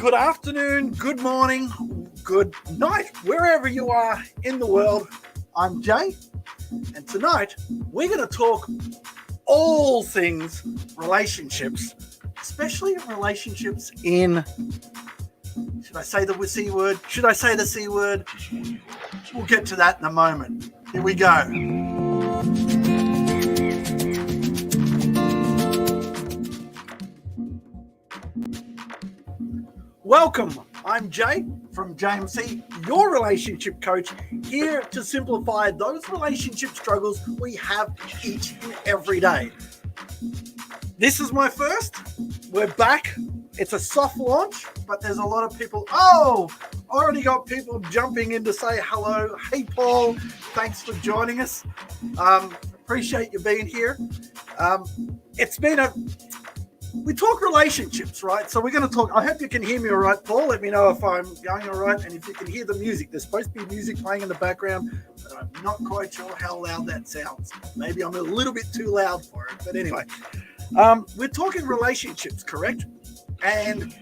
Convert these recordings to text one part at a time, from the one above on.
Good afternoon, good morning, good night, wherever you are in the world. I'm Jay, and tonight we're going to talk all things relationships, especially relationships in, should I say the C word? Should I say the C word? We'll get to that in a moment. Here we go. Welcome, I'm Jay from JMC, your relationship coach, here to simplify those relationship struggles we have each and every day. This is my first. We're back. It's a soft launch, but there's a lot of people. Already got people jumping in to say hello. Hey, Paul, thanks for joining us. Appreciate you being here. We talk relationships, right? So we're going to talk. I hope you can hear me all right, Paul. Let me know if I'm going all right and if you can hear the music. There's supposed to be music playing in the background, but I'm not quite sure how loud that sounds. Maybe I'm a little bit too loud for it. But anyway, we're talking relationships, correct? And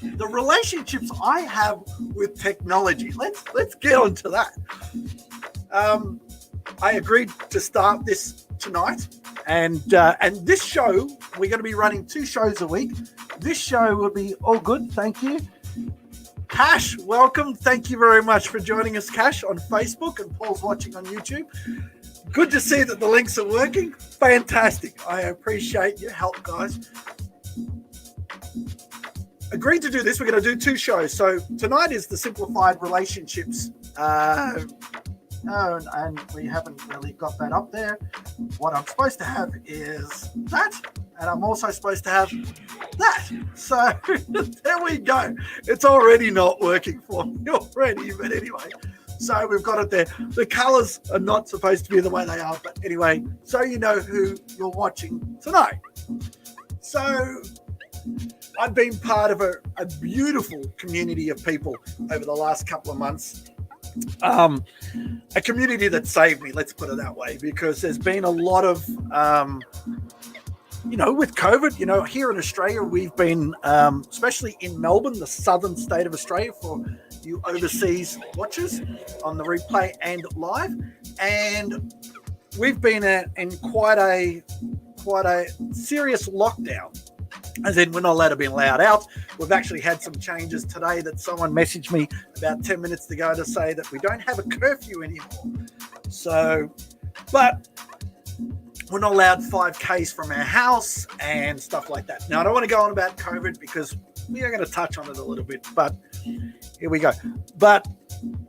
the relationships I have with technology. Let's get on to that. I agreed to start this tonight. And this show, we're going to be running 2 shows a week. This show will be all good. Thank you. Cash, welcome. Thank you very much for joining us, Cash, on Facebook, and Paul's watching on YouTube. Good to see that the links are working. Fantastic. I appreciate your help, guys. Agreed to do this. We're going to do 2 shows. So tonight is the Simplified Relationships and we haven't really got that up there. What I'm supposed to have is that, and I'm also supposed to have that. So there we go. It's already not working for me already, but anyway. So we've got it there. The colors are not supposed to be the way they are, but anyway, so you know who you're watching tonight. So I've been part of a beautiful community of people over the last couple of months. A community that saved me, let's put it that way, because there's been a lot of, with COVID, here in Australia, we've been, especially in Melbourne, the southern state of Australia, for you overseas watchers on the replay and live. And we've been in quite a serious lockdown. As in, we're not allowed to be allowed out. We've actually had some changes today that someone messaged me about 10 minutes ago to say that we don't have a curfew anymore. So, but we're not allowed 5Ks from our house and stuff like that. Now, I don't want to go on about COVID because we are going to touch on it a little bit, but here we go. But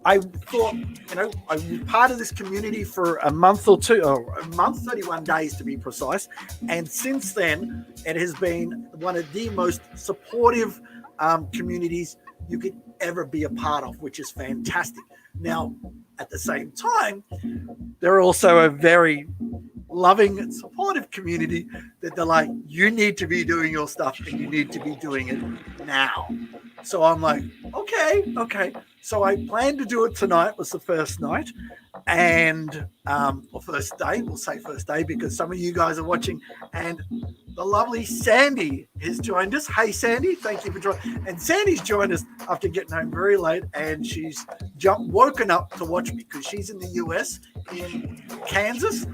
I thought, I was part of this community for a month or 2, or a month, 31 days to be precise. And since then, it has been one of the most supportive communities you could ever be a part of, which is fantastic. Now, at the same time, they're also a very loving and supportive community that they're like, you need to be doing your stuff and you need to be doing it now. So I'm like, okay. So I planned to do it tonight, was the first night, and or first day, we'll say first day because some of you guys are watching, and the lovely Sandy has joined us. Hey, Sandy, thank you for joining. And Sandy's joined us after getting home very late, and she's woken up to watch me because she's in the US, in Kansas.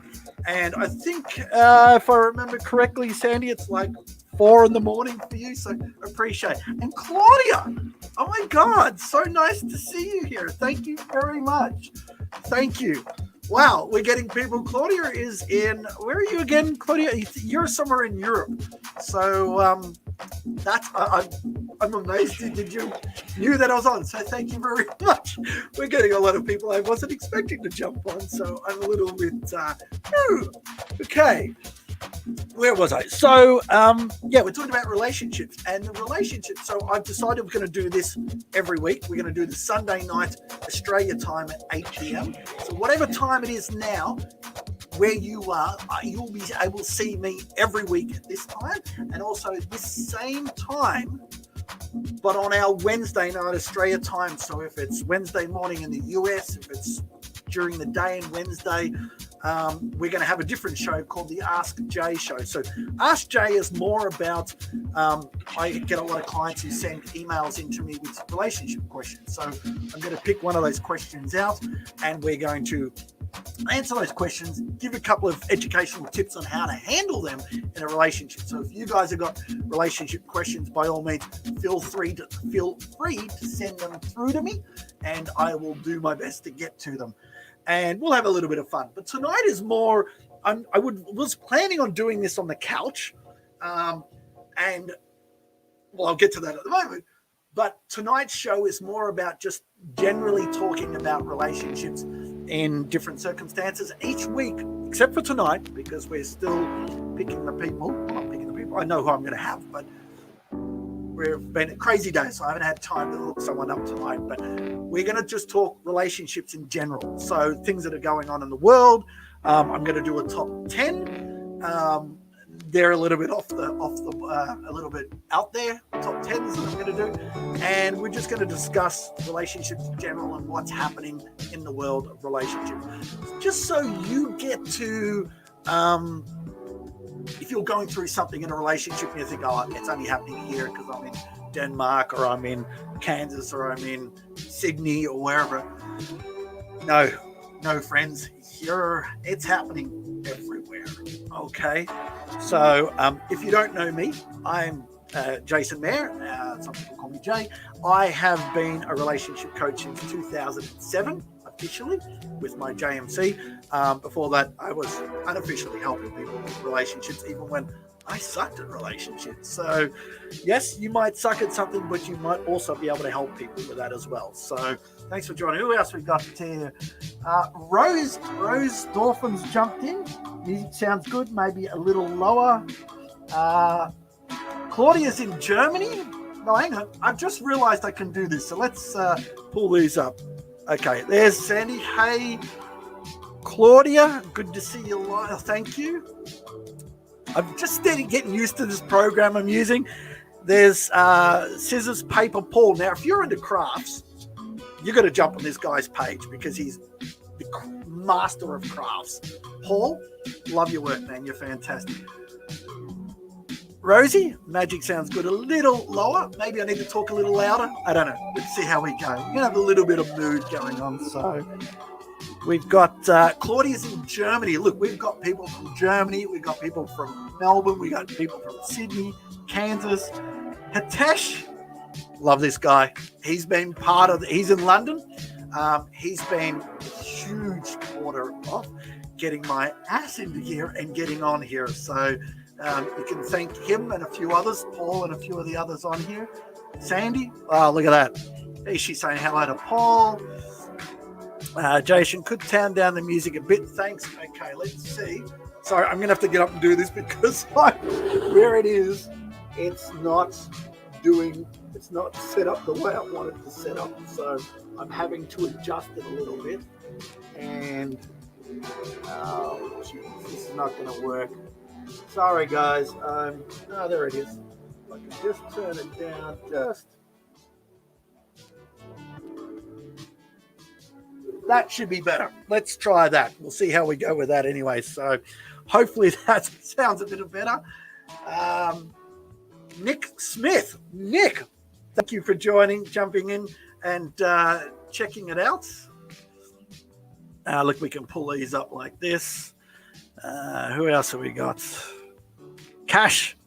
And I think, if I remember correctly, Sandy, it's like 4 a.m. for you, so appreciate it. And Claudia, oh my God, so nice to see you here. Thank you very much. Thank you. Wow, we're getting people. Claudia is in, where are you again, Claudia? You're somewhere in Europe. So that's, I'm amazed. Did you knew that I was on? So thank you very much. We're getting a lot of people I wasn't expecting to jump on. So I'm a little bit, okay. Where was I? So, we're talking about relationships and the relationships. So I've decided we're going to do this every week. We're going to do the Sunday night Australia time at 8 p.m. So whatever time it is now, where you are, you'll be able to see me every week at this time. And also this same time, but on our Wednesday night Australia time. So if it's Wednesday morning in the US, if it's during the day and Wednesday, we're going to have a different show called the Ask Jay show. So Ask Jay is more about, I get a lot of clients who send emails into me with relationship questions. So I'm going to pick one of those questions out, and we're going to answer those questions, give a couple of educational tips on how to handle them in a relationship. So if you guys have got relationship questions, by all means, feel free to send them through to me, and I will do my best to get to them. And we'll have a little bit of fun. But tonight is more, was planning on doing this on the couch, and well, I'll get to that at the moment. But tonight's show is more about just generally talking about relationships in different circumstances each week, except for tonight, because we're still picking the people. Well, not picking the people. I know who I'm going to have, but we've been a crazy day, so I haven't had time to look someone up tonight. But we're going to just talk relationships in general. So things that are going on in the world. I'm going to do a top 10. They're a little bit a little bit out there, top 10s that I'm going to do. And we're just going to discuss relationships in general and what's happening in the world of relationships. Just so you get to, if you're going through something in a relationship and you think, oh, it's only happening here because I'm in Denmark or I'm in Kansas or I'm in Sydney or wherever. No, friends, it's happening everywhere. Okay, so if you don't know me, I'm Jason Mayer. Some people call me Jay. I have been a relationship coach since 2007, officially, with my JMC. Before that, I was unofficially helping people with relationships, even when I sucked at relationships. So, yes, you might suck at something, but you might also be able to help people with that as well. So, thanks for joining. Who else we got here? Rose Dolphins jumped in. Music sounds good, maybe a little lower. Claudia's in Germany. No, hang on. I've just realized I can do this. So let's pull these up. Okay, there's Sandy. Hey, Claudia. Good to see you live. Thank you. I'm just getting used to this program I'm using. There's Scissors, Paper, Paul. Now, if you're into crafts, you got to jump on this guy's page because he's the master of crafts. Paul, love your work, man. You're fantastic. Rosie, magic sounds good. A little lower. Maybe I need to talk a little louder. I don't know. Let's see how we go. We're going to have a little bit of mood going on. So we've got Claudia's in Germany. Look, we've got people from Germany. We've got people from Melbourne. We've got people from Sydney, Kansas. Hitesh, love this guy. He's been he's in London. He's been a huge supporter of getting my ass into here and getting on here. So you can thank him and a few others, Paul and a few of the others on here. Sandy, oh, look at that. Hey, she's saying hello to Paul. Jason, could turn down the music a bit. Thanks. Okay, let's see. Sorry, I'm going to have to get up and do this because where it is, it's not set up the way I want it to set up. So I'm having to adjust it a little bit. And, oh, geez, this is not going to work. Sorry, guys. There it is. I can just turn it down That should be better. Let's try that. We'll see how we go with that anyway. So hopefully that sounds a bit better. Nick Smith. Nick, thank you for jumping in and checking it out. Look, we can pull these up like this. Who else have we got? Cash,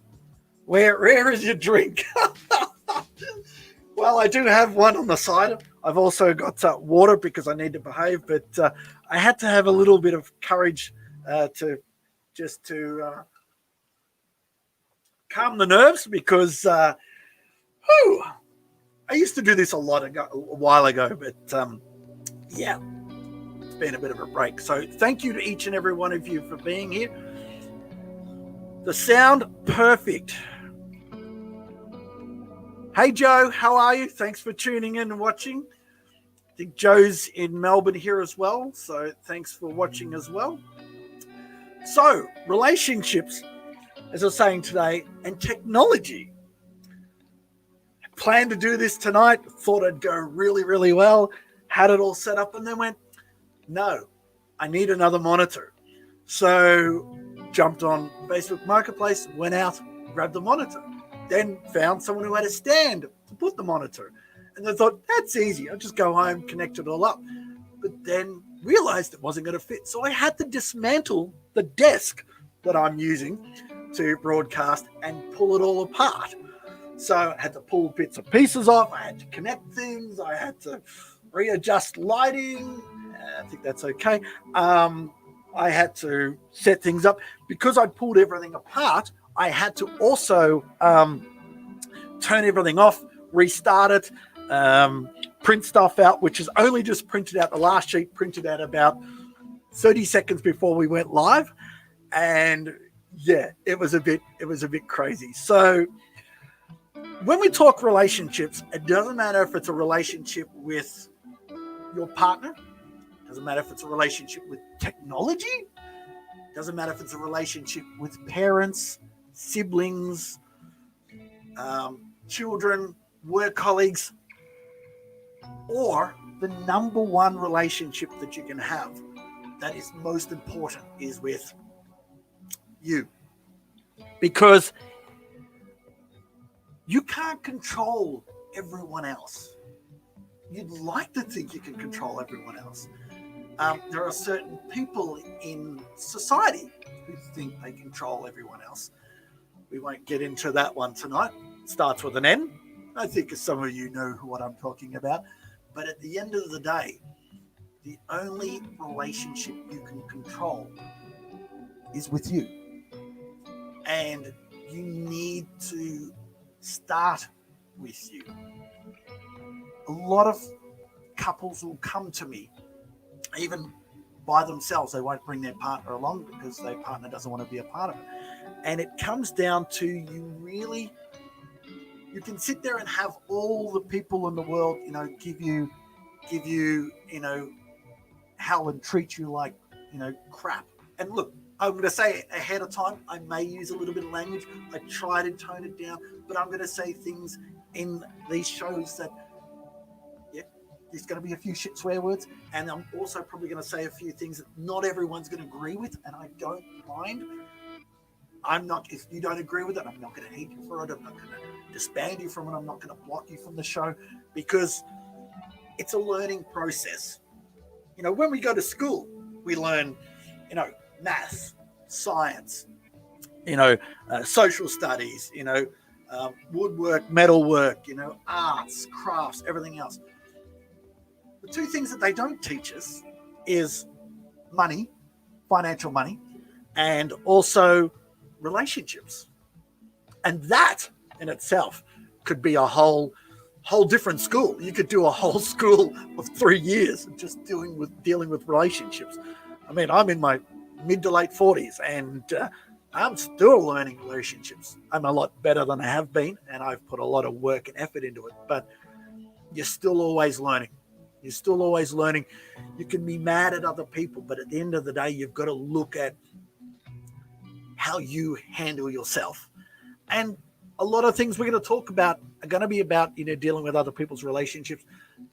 where is your drink? Well, I do have one on the side. I've also got water because I need to behave, but I had to have a little bit of courage to calm the nerves because I used to do this a while ago, but yeah, it's been a bit of a break. So thank you to each and every one of you for being here. The sound, perfect. Hey, Joe, how are you? Thanks for tuning in and watching. I think Joe's in Melbourne here as well, so thanks for watching as well. So, relationships, as I was saying today, and technology. I planned to do this tonight, thought I'd go really, really well, had it all set up, and then went, no, I need another monitor. So jumped on Facebook Marketplace, went out, grabbed the monitor, then found someone who had a stand to put the monitor. And I thought, that's easy. I'll just go home, connect it all up. But then realized it wasn't going to fit. So I had to dismantle the desk that I'm using to broadcast and pull it all apart. So I had to pull bits and pieces off. I had to connect things. I had to readjust lighting. I think that's okay. I had to set things up. Because I pulled everything apart, I had to also turn everything off, restart it, print stuff out, which is only just printed out. The last sheet printed out about 30 seconds before we went live. And yeah, it was a bit crazy. So when we talk relationships, it doesn't matter if it's a relationship with your partner. It doesn't matter if it's a relationship with technology. It doesn't matter if it's a relationship with parents, siblings, children, work colleagues, or the number one relationship that you can have that is most important is with you. Because you can't control everyone else. You'd like to think you can control everyone else. There are certain people in society who think they control everyone else. We won't get into that one tonight. It starts with an N. I think some of you know what I'm talking about. But at the end of the day, the only relationship you can control is with you. And you need to start with you. A lot of couples will come to me, even by themselves. They won't bring their partner along because their partner doesn't want to be a part of it. And it comes down to you can sit there and have all the people in the world, give you, hell and treat you like, crap. And look, I'm going to say ahead of time, I may use a little bit of language. I try to tone it down, but I'm going to say things in these shows that, there's going to be a few shit swear words, and I'm also probably going to say a few things that not everyone's going to agree with, and I don't mind. If you don't agree with it, I'm not going to hate you for it. I'm not going to disband you from it. I'm not going to block you from the show, because it's a learning process. When we go to school, we learn, math, science, social studies, woodwork, metalwork, arts, crafts, everything else. The two things that they don't teach us is money, financial money, and also relationships. And that in itself could be a whole different school. You could do a whole school of 3 years just dealing with relationships. I mean, I'm in my mid to late 40s, and I'm still learning relationships. I'm a lot better than I have been, and I've put a lot of work and effort into it, but you're still always learning. You're still always learning. You can be mad at other people, but at the end of the day, you've got to look at how you handle yourself. And a lot of things we're going to talk about are going to be about, dealing with other people's relationships,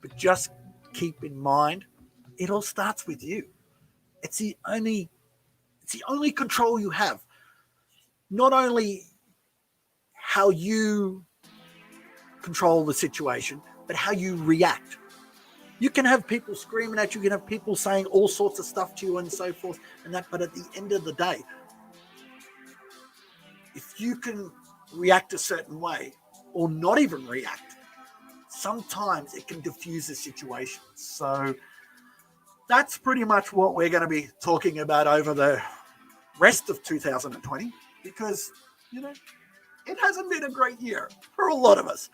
but just keep in mind, it all starts with you. It's the only control you have. Not only how you control the situation, but how you react. You can have people screaming at you, you can have people saying all sorts of stuff to you and so forth and that, but at the end of the day, if you can react a certain way or not even react, sometimes it can diffuse the situation. So that's pretty much what we're going to be talking about over the rest of 2020, because, it hasn't been a great year for a lot of us.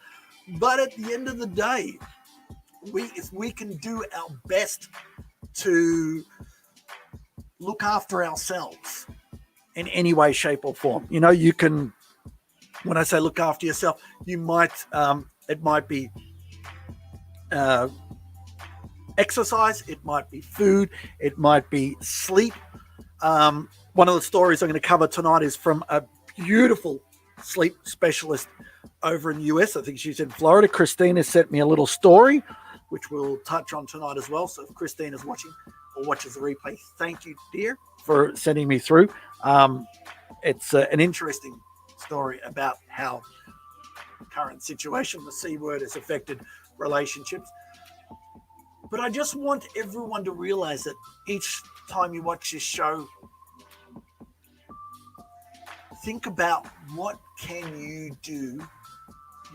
But at the end of the day, if we can do our best to look after ourselves in any way, shape or form, you can, when I say look after yourself, you might, it might be exercise, it might be food, it might be sleep. One of the stories I'm going to cover tonight is from a beautiful sleep specialist over in the US. I think she's in Florida. Christina sent me a little story, which we'll touch on tonight as well. So if Christina's watching, or watches the replay, thank you, dear, for sending me through. It's an interesting story about how current situation, the C word, has affected relationships. But I just want everyone to realize that each time you watch this show, think about what can you do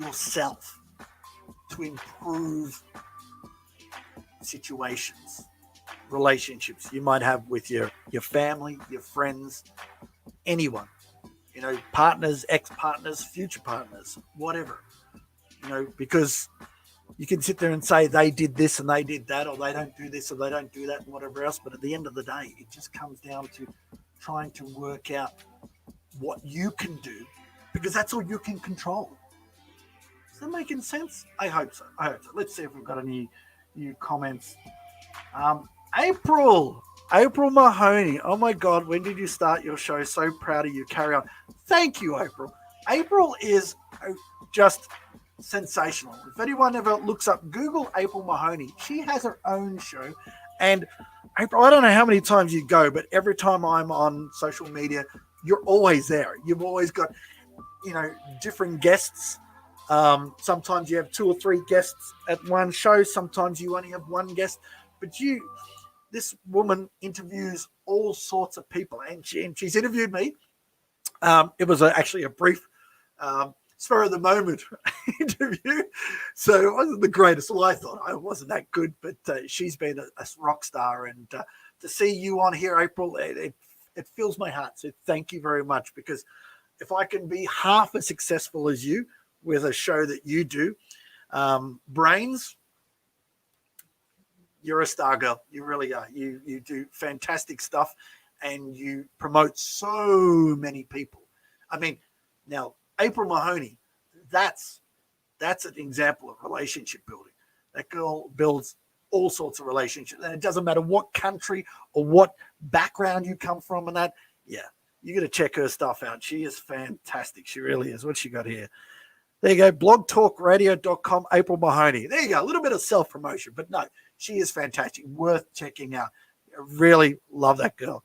yourself to improve situations, relationships you might have with your family, your friends, anyone, partners, ex-partners, future partners, whatever, because you can sit there and say they did this and they did that, or they don't do this or they don't do that and whatever else. But at the end of the day, it just comes down to trying to work out what you can do, because that's all you can control. Is that making sense? I hope so. Let's see if we've got any new comments. April Mahoney. Oh my God, when did you start your show? So proud of you. Carry on. Thank you, April. April is just sensational. If anyone ever looks up, Google April Mahoney. She has her own show. And April, I don't know how many times you go, but every time I'm on social media, you're always there. You've always got, different guests. Sometimes you have 2 or 3 guests at one show. Sometimes you only have one guest. But this woman interviews all sorts of people, and she's interviewed me. It was actually a brief, spur of the moment interview, so it wasn't the greatest. Well, I thought I wasn't that good, but she's been a rock star, and to see you on here, April, it fills my heart. So thank you very much, because if I can be half as successful as you with a show that you do, Brains, you're a star girl. You really are. You do fantastic stuff, and you promote so many people. I mean, now April Mahoney, that's an example of relationship building. That girl builds all sorts of relationships, and it doesn't matter what country or what background you come from, and that. Yeah, you got to check her stuff out. She is fantastic. She really is. What's she got here? There you go, blogtalkradio.com, April Mahoney. There you go, a little bit of self-promotion, but no, she is fantastic, worth checking out. I really love that girl.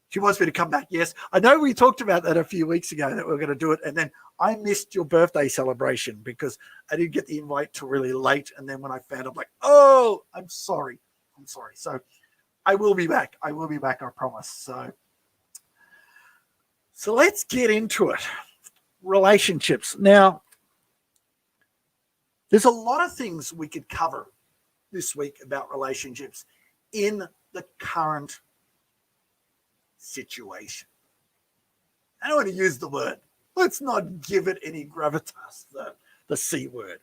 She wants me to come back, yes. I know we talked about that a few weeks ago, that we we're going to do it, and then I missed your birthday celebration because I didn't get the invite till really late, and then when I found it, I'm like, oh, I'm sorry. So I will be back. I promise. So let's get into it. Relationships. Now, there's a lot of things we could cover this week about relationships in the current situation. I don't want to use the word. Let's not give it any gravitas, the C word,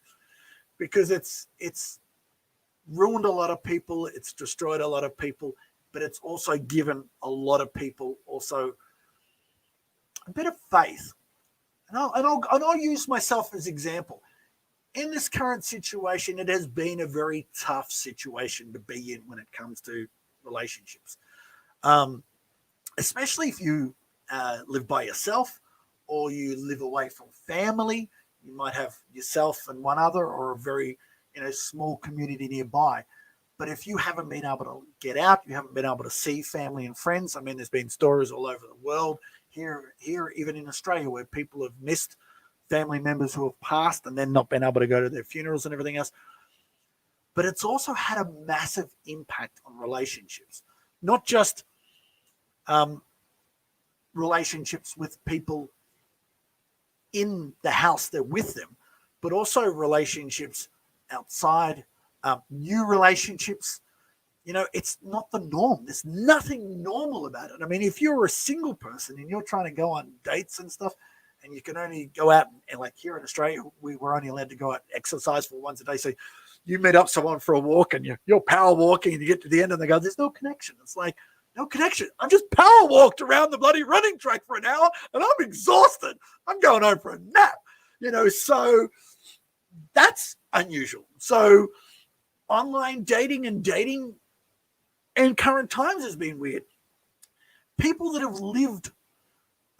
because it's ruined a lot of people. It's destroyed a lot of people, but it's also given a lot of people also a bit of faith. And I'll use myself as example. In this current situation, it has been a very tough situation to be in when it comes to relationships, especially if you live by yourself or you live away from family. You might have yourself and one other, or a very small community nearby. But if you haven't been able to get out, you haven't been able to see family and friends. I mean, there's been stories all over the world, here even in Australia, where people have missed family members who have passed and then not been able to go to their funerals and everything else. But it's also had a massive impact on relationships, not just relationships with people in the house they're with them, but also relationships outside, new relationships. It's not the norm. There's nothing normal about it. I mean, if you're a single person and you're trying to go on dates and stuff, and you can only go out and like here in Australia, we were only allowed to go out exercise for once a day. So you meet up someone for a walk and you're power walking and you get to the end and they go, there's no connection. It's like, no connection. I just power walked around the bloody running track for an hour and I'm exhausted. I'm going home for a nap, so that's unusual. So online dating in current times has been weird. People that have lived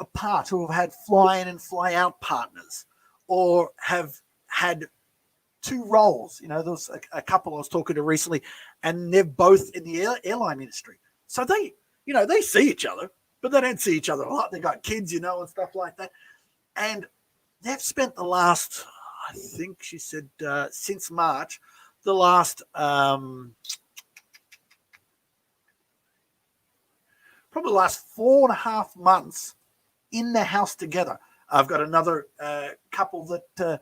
apart, who have had fly in and fly out partners, or have had two roles. There was a couple I was talking to recently, and they're both in the airline industry. So they see each other, but they don't see each other a lot. They got kids, and stuff like that. And they've spent the last, I think she said, since March, the last probably the last 4.5 months in the house together. I've got another couple that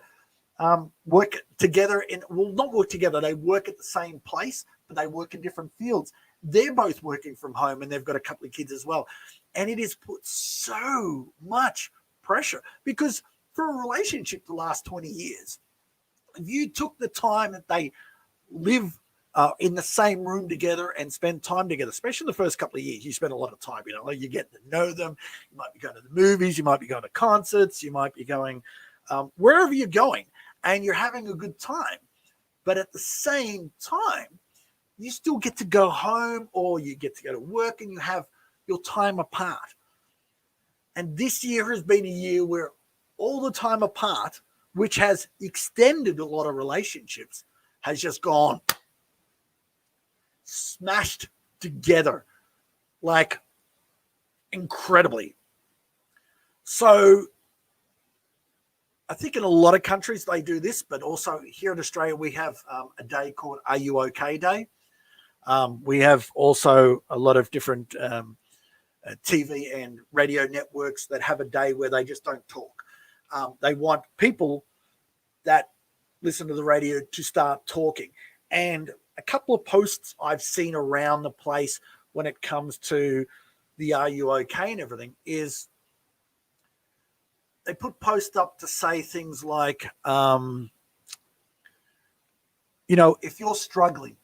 work together not work together. They work at the same place, but they work in different fields. They're both working from home, and they've got a couple of kids as well. And it has put so much pressure, because for a relationship the last 20 years, if you took the time that they live in the same room together and spend time together, especially the first couple of years, you spend a lot of time, you get to know them. You might be going to the movies, you might be going to concerts, you might be going wherever you're going, and you're having a good time. But at the same time, you still get to go home, or you get to go to work, and you have your time apart. And this year has been a year where all the time apart, which has extended a lot of relationships, has just gone smashed together, like, incredibly. So I think in a lot of countries they do this, but also here in Australia we have a day called Are You OK Day. We have also a lot of different TV and radio networks that have a day where they just don't talk. They want people that listen to the radio to start talking. And a couple of posts I've seen around the place when it comes to the Are You OK and everything is they put posts up to say things like, if you're struggling,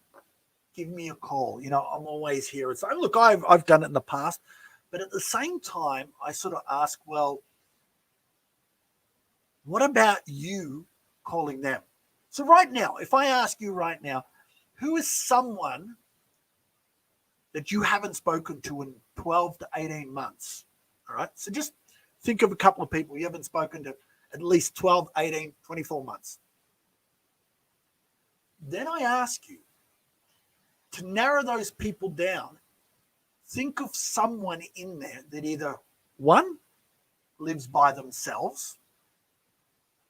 give me a call. I'm always here. It's like, look, I've done it in the past. But at the same time, I sort of ask, well, what about you calling them? So right now, if I ask you right now, who is someone that you haven't spoken to in 12 to 18 months? All right. So just think of a couple of people you haven't spoken to at least 12, 18, 24 months. Then I ask you to narrow those people down. Think of someone in there that either, one, lives by themselves,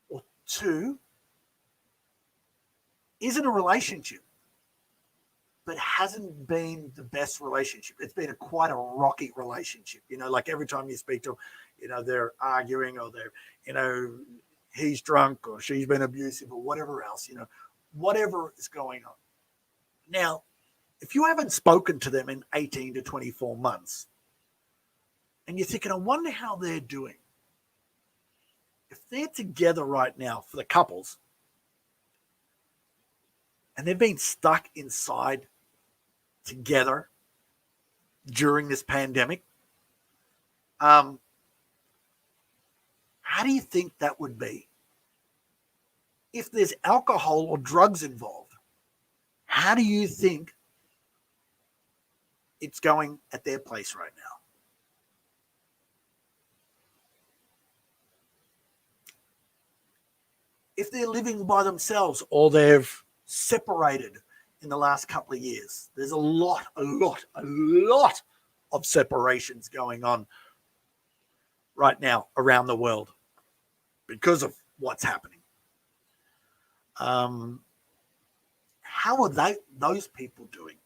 or two, is in a relationship, but hasn't been the best relationship. It's been quite a rocky relationship. Like every time you speak to them, they're arguing, or they're, he's drunk, or she's been abusive, or whatever else, whatever is going on. Now, if you haven't spoken to them in 18 to 24 months, and you're thinking, I wonder how they're doing. If they're together right now for the couples, and they've been stuck inside together during this pandemic, how do you think that would be? If there's alcohol or drugs involved, how do you think it's going at their place right now? If they're living by themselves, or they've separated in the last couple of years, there's a lot of separations going on right now around the world because of what's happening. How are those people doing?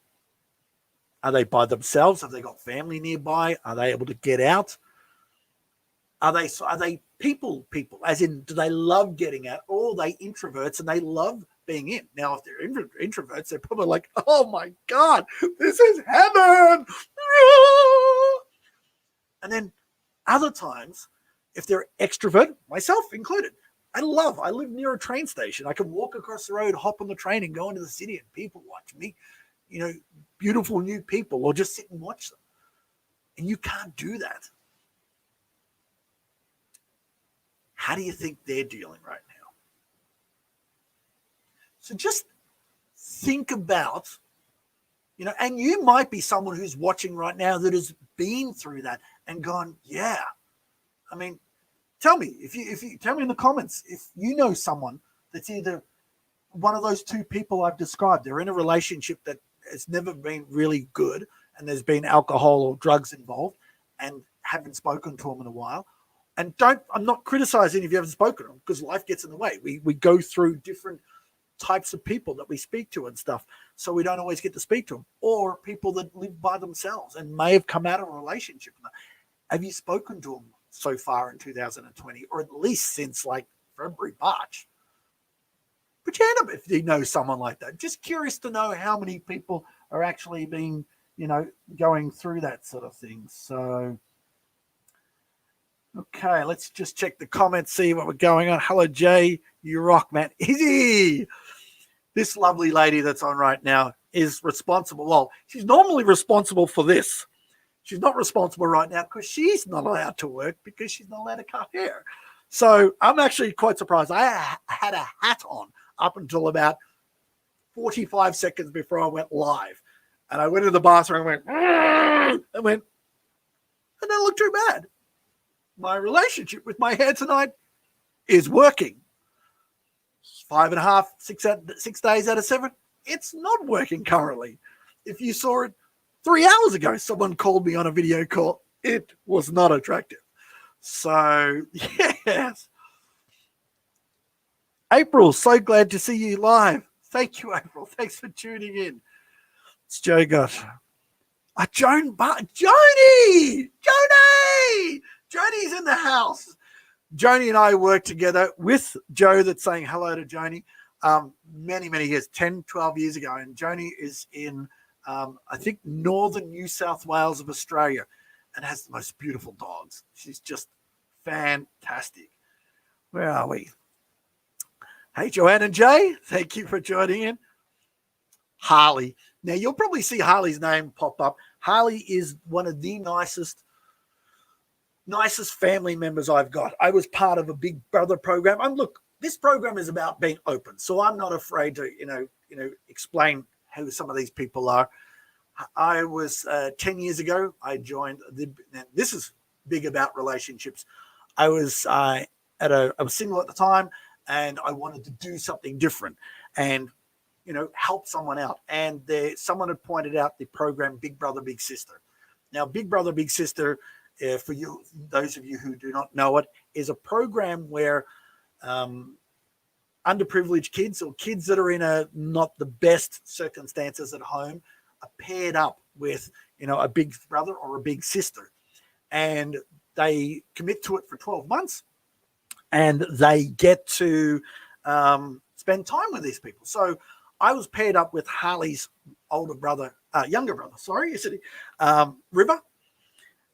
Are they by themselves? Have they got family nearby? Are they able to get out? Are they people, as in, do they love getting out, or are they introverts and they love being in? Now, if they're introverts, they're probably like, oh my God, this is heaven. And then other times, if they're extrovert, myself included, I live near a train station. I can walk across the road, hop on the train, and go into the city, and people watch me, beautiful new people, or just sit and watch them. And you can't do that. How do you think they're dealing right now? So just think about, and you might be someone who's watching right now that has been through that and gone, yeah. I mean, tell me if you tell me in the comments if you know someone that's either one of those two people I've described. They're in a relationship that has never been really good, and there's been alcohol or drugs involved, and haven't spoken to them in a while. And I'm not criticizing if you haven't spoken to them, because life gets in the way. We go through different types of people that we speak to and stuff, so we don't always get to speak to them, or people that live by themselves and may have come out of a relationship. Have you spoken to them so far in 2020, or at least since like February, March? Put your hand up if you know someone like that. Just curious to know how many people are actually being, going through that sort of thing. So, okay, let's just check the comments, see what we're going on. Hello, Jay. You rock, man. Izzy. This lovely lady that's on right now is responsible. Well, she's normally responsible for this. She's not responsible right now because she's not allowed to work because she's not allowed to cut hair. So I'm actually quite surprised. I had a hat on up until about 45 seconds before I went live. And I went into the bathroom and it didn't look too bad. My relationship with my hair tonight is working. 5.5, 6 days out of 7, it's not working currently. If you saw it 3 hours ago, someone called me on a video call. It was not attractive. So, yes. April, so glad to see you live. Thank you, April. Thanks for tuning in. It's Joe Gosh. Joni! Joni's in the house. Joni and I worked together with Joe that's saying hello to Joni many, many years, 10, 12 years ago. And Joni is in, I think, northern New South Wales of Australia and has the most beautiful dogs. She's just fantastic. Where are we? Hey, Joanne and Jay, thank you for joining in. Harley. Now, you'll probably see Harley's name pop up. Harley is one of the nicest family members I've got. I was part of a Big Brother program. And look, this program is about being open, so I'm not afraid to, explain who some of these people are. I was 10 years ago. I joined this is big about relationships. I was I was single at the time, and I wanted to do something different and help someone out. And someone had pointed out the program Big Brother Big Sister. Now, Big Brother Big Sister, for you, those of you who do not know it, is a program where underprivileged kids or kids that are in not the best circumstances at home are paired up with a big brother or a big sister, and they commit to it for 12 months, and they get to spend time with these people. So I was paired up with Harley's younger brother, River.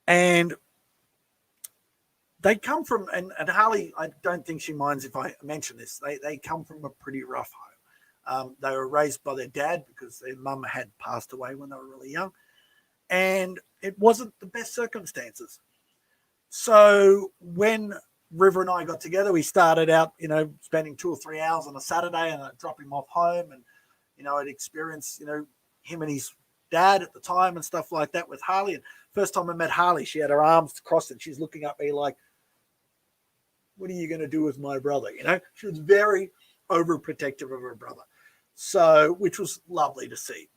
And they come from, and Harley, I don't think she minds if I mention this, they come from a pretty rough home. They were raised by their dad because their mum had passed away when they were really young. And it wasn't the best circumstances. So when River and I got together, we started out, spending 2 or 3 hours on a Saturday, and I'd drop him off home, and, I'd experience, him and his dad at the time and stuff like that with Harley. And first time I met Harley, she had her arms crossed and she's looking at me like, what are you going to do with my brother? She was very overprotective of her brother. So, which was lovely to see.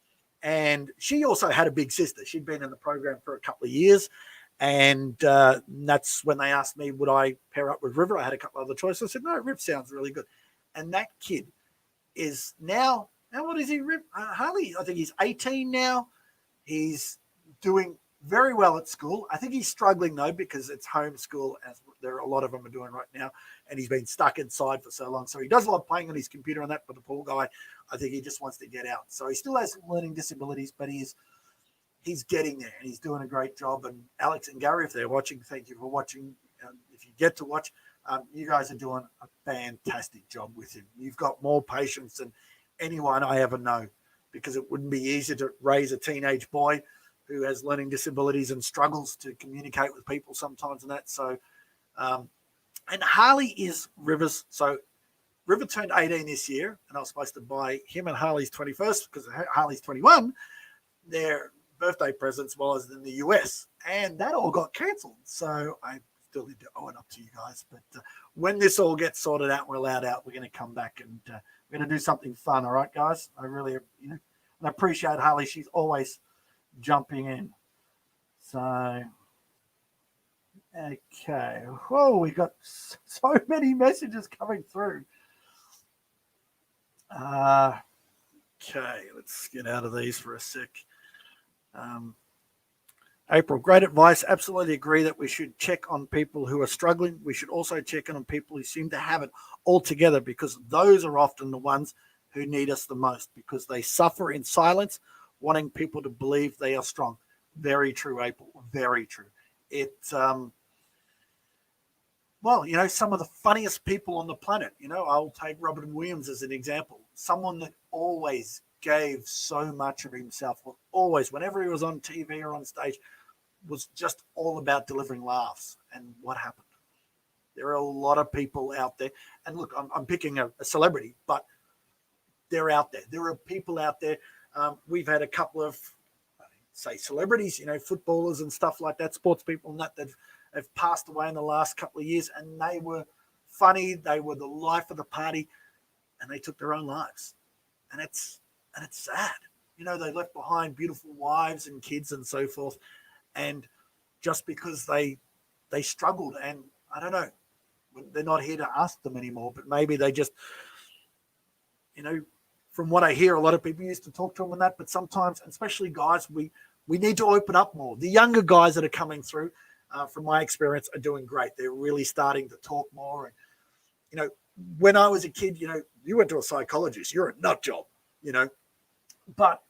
And she also had a big sister. She'd been in the program for a couple of years. And that's when they asked me, would I pair up with River? I had a couple of other choices. I said, no, Rip sounds really good. And that kid is now what is he, Rip? Harley, I think he's 18 now. He's doing very well at school. I think he's struggling, though, because it's homeschool, as there are a lot of them are doing right now. And he's been stuck inside for so long. So he does a lot of playing on his computer and that, but the poor guy, I think he just wants to get out. So he still has learning disabilities, but he's getting there, and he's doing a great job. And Alex and Gary, if they're watching, thank you for watching. If you get to watch, you guys are doing a fantastic job with him. You've got more patience than anyone I ever know, because it wouldn't be easy to raise a teenage boy who has learning disabilities and struggles to communicate with people sometimes and that. So, and Harley is River's. So River turned 18 this year, and I was supposed to buy him and Harley's 21st, because Harley's 21, their birthday presents while I was in the US, and that all got cancelled. So I still need to owe it up to you guys. But when this all gets sorted out and we're allowed out, we're going to come back and We're going to do something fun, all right, guys? I really, and I appreciate Harley. She's always jumping in. So, okay. Whoa, we got so many messages coming through. Okay, let's get out of these for a sec. April, great advice. Absolutely agree that we should check on people who are struggling. We should also check in on people who seem to have it all together, because those are often the ones who need us the most, because they suffer in silence, wanting people to believe they are strong. Very true, April. Very true. Well, some of the funniest people on the planet, I'll take Robin Williams as an example. Someone that always gave so much of himself, always, whenever he was on TV or on stage, was just all about delivering laughs. And what happened? There are a lot of people out there. And look, I'm picking a celebrity, but they're out there. There are people out there. We've had a couple of, say, celebrities, footballers and stuff like that, sports people and that have passed away in the last couple of years, and they were funny. They were the life of the party, and they took their own lives. And it's sad. They left behind beautiful wives and kids and so forth. And just because they struggled, and I don't know, they're not here to ask them anymore, but maybe they just, from what I hear, a lot of people used to talk to them and that, but sometimes, especially guys, we need to open up more. The younger guys that are coming through, from my experience, are doing great. They're really starting to talk more. And, when I was a kid, you went to a psychologist, you're a nut job, but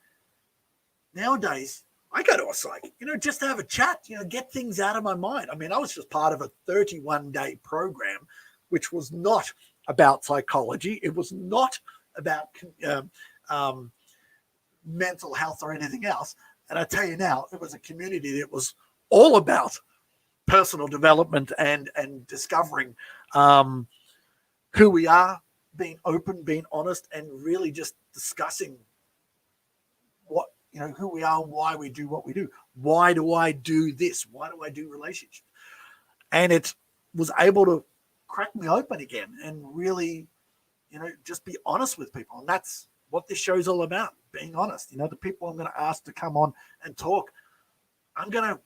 nowadays I go to a psych, just to have a chat, get things out of my mind. I mean, I was just part of a 31-day program, which was not about psychology. It was not about mental health or anything else. And I tell you now, it was a community that was all about personal development and discovering who we are, being open, being honest, and really just discussing what, who we are and why we do what we do. Why do I do this? Why do I do relationships? And it was able to crack me open again and really, just be honest with people. And that's what this show's all about, being honest. The people I'm going to ask to come on and talk, I'm going to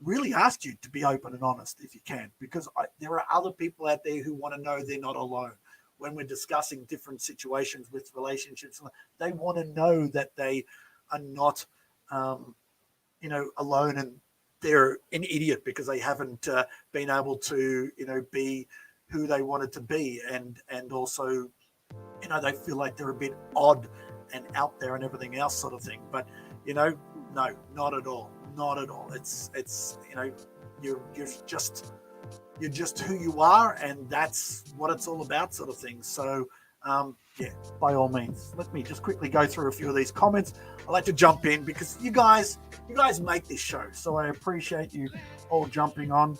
really ask you to be open and honest if you can, because there are other people out there who want to know they're not alone. When we're discussing different situations with relationships, they want to know that they are not, alone, and they're an idiot because they haven't been able to, be who they wanted to be, and also, they feel like they're a bit odd and out there and everything else, sort of thing. But no, not at all. Not at all. It's you're just who you are, and that's what it's all about, sort of thing. So by all means, let me just quickly go through a few of these comments. I like to jump in because you guys make this show, so I appreciate you all jumping on.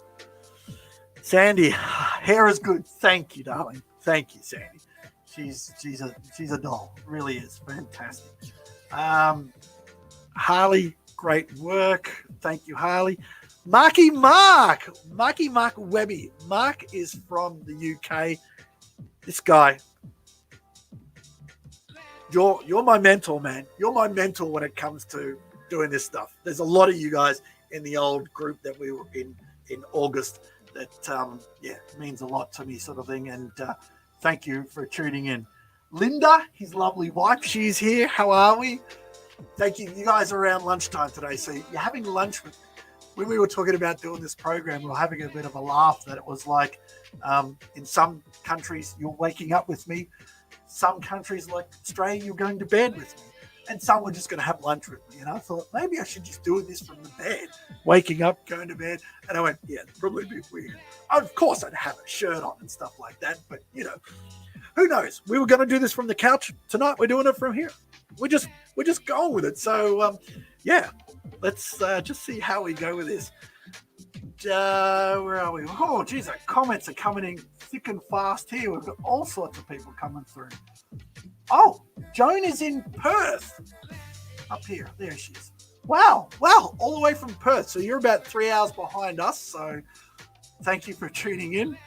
Sandy, hair is good. Thank you, darling. Thank you, Sandy. She's a doll. Really is fantastic. Harley, great work. Thank you, Harley. Marky Mark Webby. Mark is from the UK. This guy, you're my mentor, man. You're my mentor when it comes to doing this stuff. There's a lot of you guys in the old group that we were in August that means a lot to me, sort of thing. And thank you for tuning in. Linda, his lovely wife, she's here. How are we? Thank you. You guys are around lunchtime today, so you're having lunch with. When we were talking about doing this program, we were having a bit of a laugh that it was like, in some countries, you're waking up with me. Some countries like Australia, you're going to bed with me. And some were just going to have lunch with me. And I thought, maybe I should just do this from the bed, waking up, going to bed. And I went, yeah, it'd probably be weird. Of course, I'd have a shirt on and stuff like that. But, who knows? We were going to do this from the couch. Tonight, we're doing it from here. We're just going with it. So, let's just see how we go with this. Where are we? Oh, geez, the comments are coming in thick and fast here. We've got all sorts of people coming through. Oh, Joan is in Perth. Up here. There she is. Wow, all the way from Perth. So you're about 3 hours behind us. So thank you for tuning in.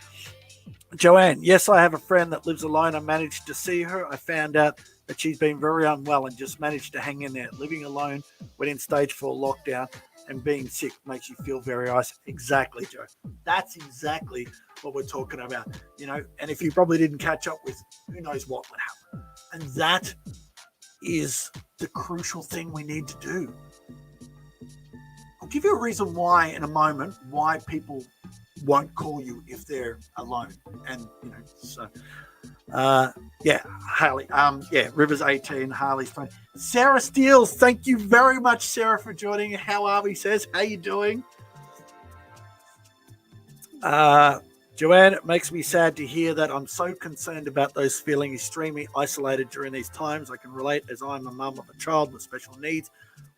Joanne, yes, I have a friend that lives alone. I managed to see her. I found out that she's been very unwell and just managed to hang in there. Living alone when in stage 4 lockdown and being sick makes you feel very isolated. Exactly, Joe. That's exactly what we're talking about. And if you probably didn't catch up with, who knows what would happen. And that is the crucial thing we need to do. I'll give you a reason why in a moment, why people won't call you if they're alone. And, so, yeah, Harley, Rivers 18, Harley's 20. Sarah Steele, thank you very much, Sarah, for joining. How are we, says, how you doing? Joanne, it makes me sad to hear that. I'm so concerned about those feeling extremely isolated during these times. I can relate as I'm a mum of a child with special needs.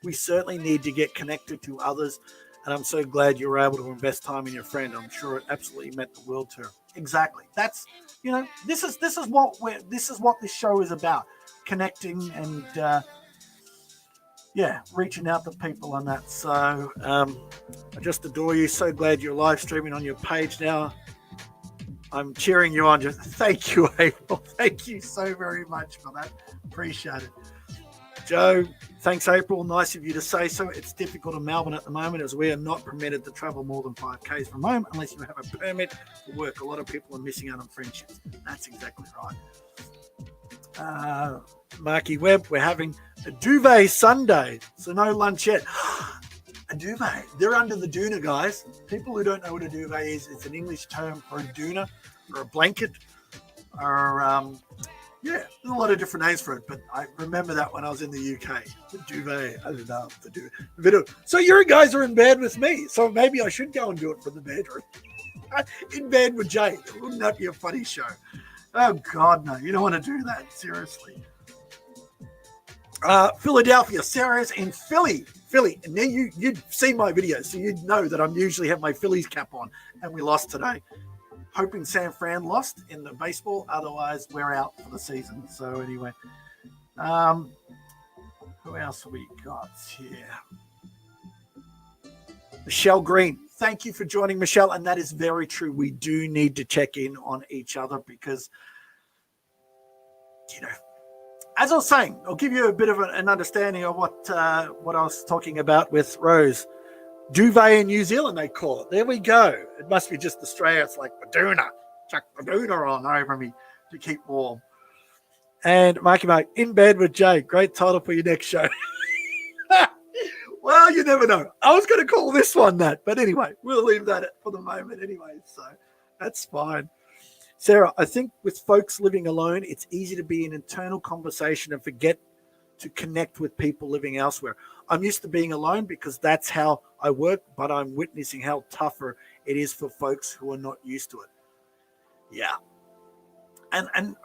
We certainly need to get connected to others, and I'm so glad you were able to invest time in your friend. I'm sure it absolutely meant the world to her. Exactly. That's this is what this show is about: connecting and reaching out to people on that. So I just adore you. So glad you're live streaming on your page now. I'm cheering you on. Just thank you, April. Thank you so very much for that. Appreciate it. Joe, thanks, April. Nice of you to say so. It's difficult in Melbourne at the moment as we are not permitted to travel more than 5 k's from home unless you have a permit for work. A lot of people are missing out on friendships. That's exactly right. Marky Webb, we're having a duvet Sunday, so no lunch yet. A duvet. They're under the doona, guys. People who don't know what a duvet is, it's an English term for a doona or a blanket or there's a lot of different names for it, but I remember that when I was in the UK. The duvet. I don't know. The duvet. So you guys are in bed with me, so maybe I should go and do it from the bedroom. In bed with Jay. Wouldn't that be a funny show? Oh, God, no. You don't want to do that. Seriously. Philadelphia. Sarah's in Philly. And now you'd seen my videos, so you'd know that I usually have my Phillies cap on, and we lost today. Hoping San Fran lost in the baseball. Otherwise, we're out for the season. So anyway, who else have we got here? Michelle Green. Thank you for joining, Michelle. And that is very true. We do need to check in on each other because, as I was saying, I'll give you a bit of an understanding of what I was talking about with Rose. Duvet in New Zealand, they call it. There we go. It must be just Australia. It's like Baduna. Chuck Baduna on over me to keep warm. And Marky Mark, in bed with Jay. Great title for your next show. Well, you never know. I was going to call this one that. But anyway, we'll leave that for the moment anyway. So that's fine. Sarah, I think with folks living alone, it's easy to be in internal conversation and forget to connect with people living elsewhere. I'm used to being alone because that's how I work, but I'm witnessing how tougher it is for folks who are not used to it. Yeah. And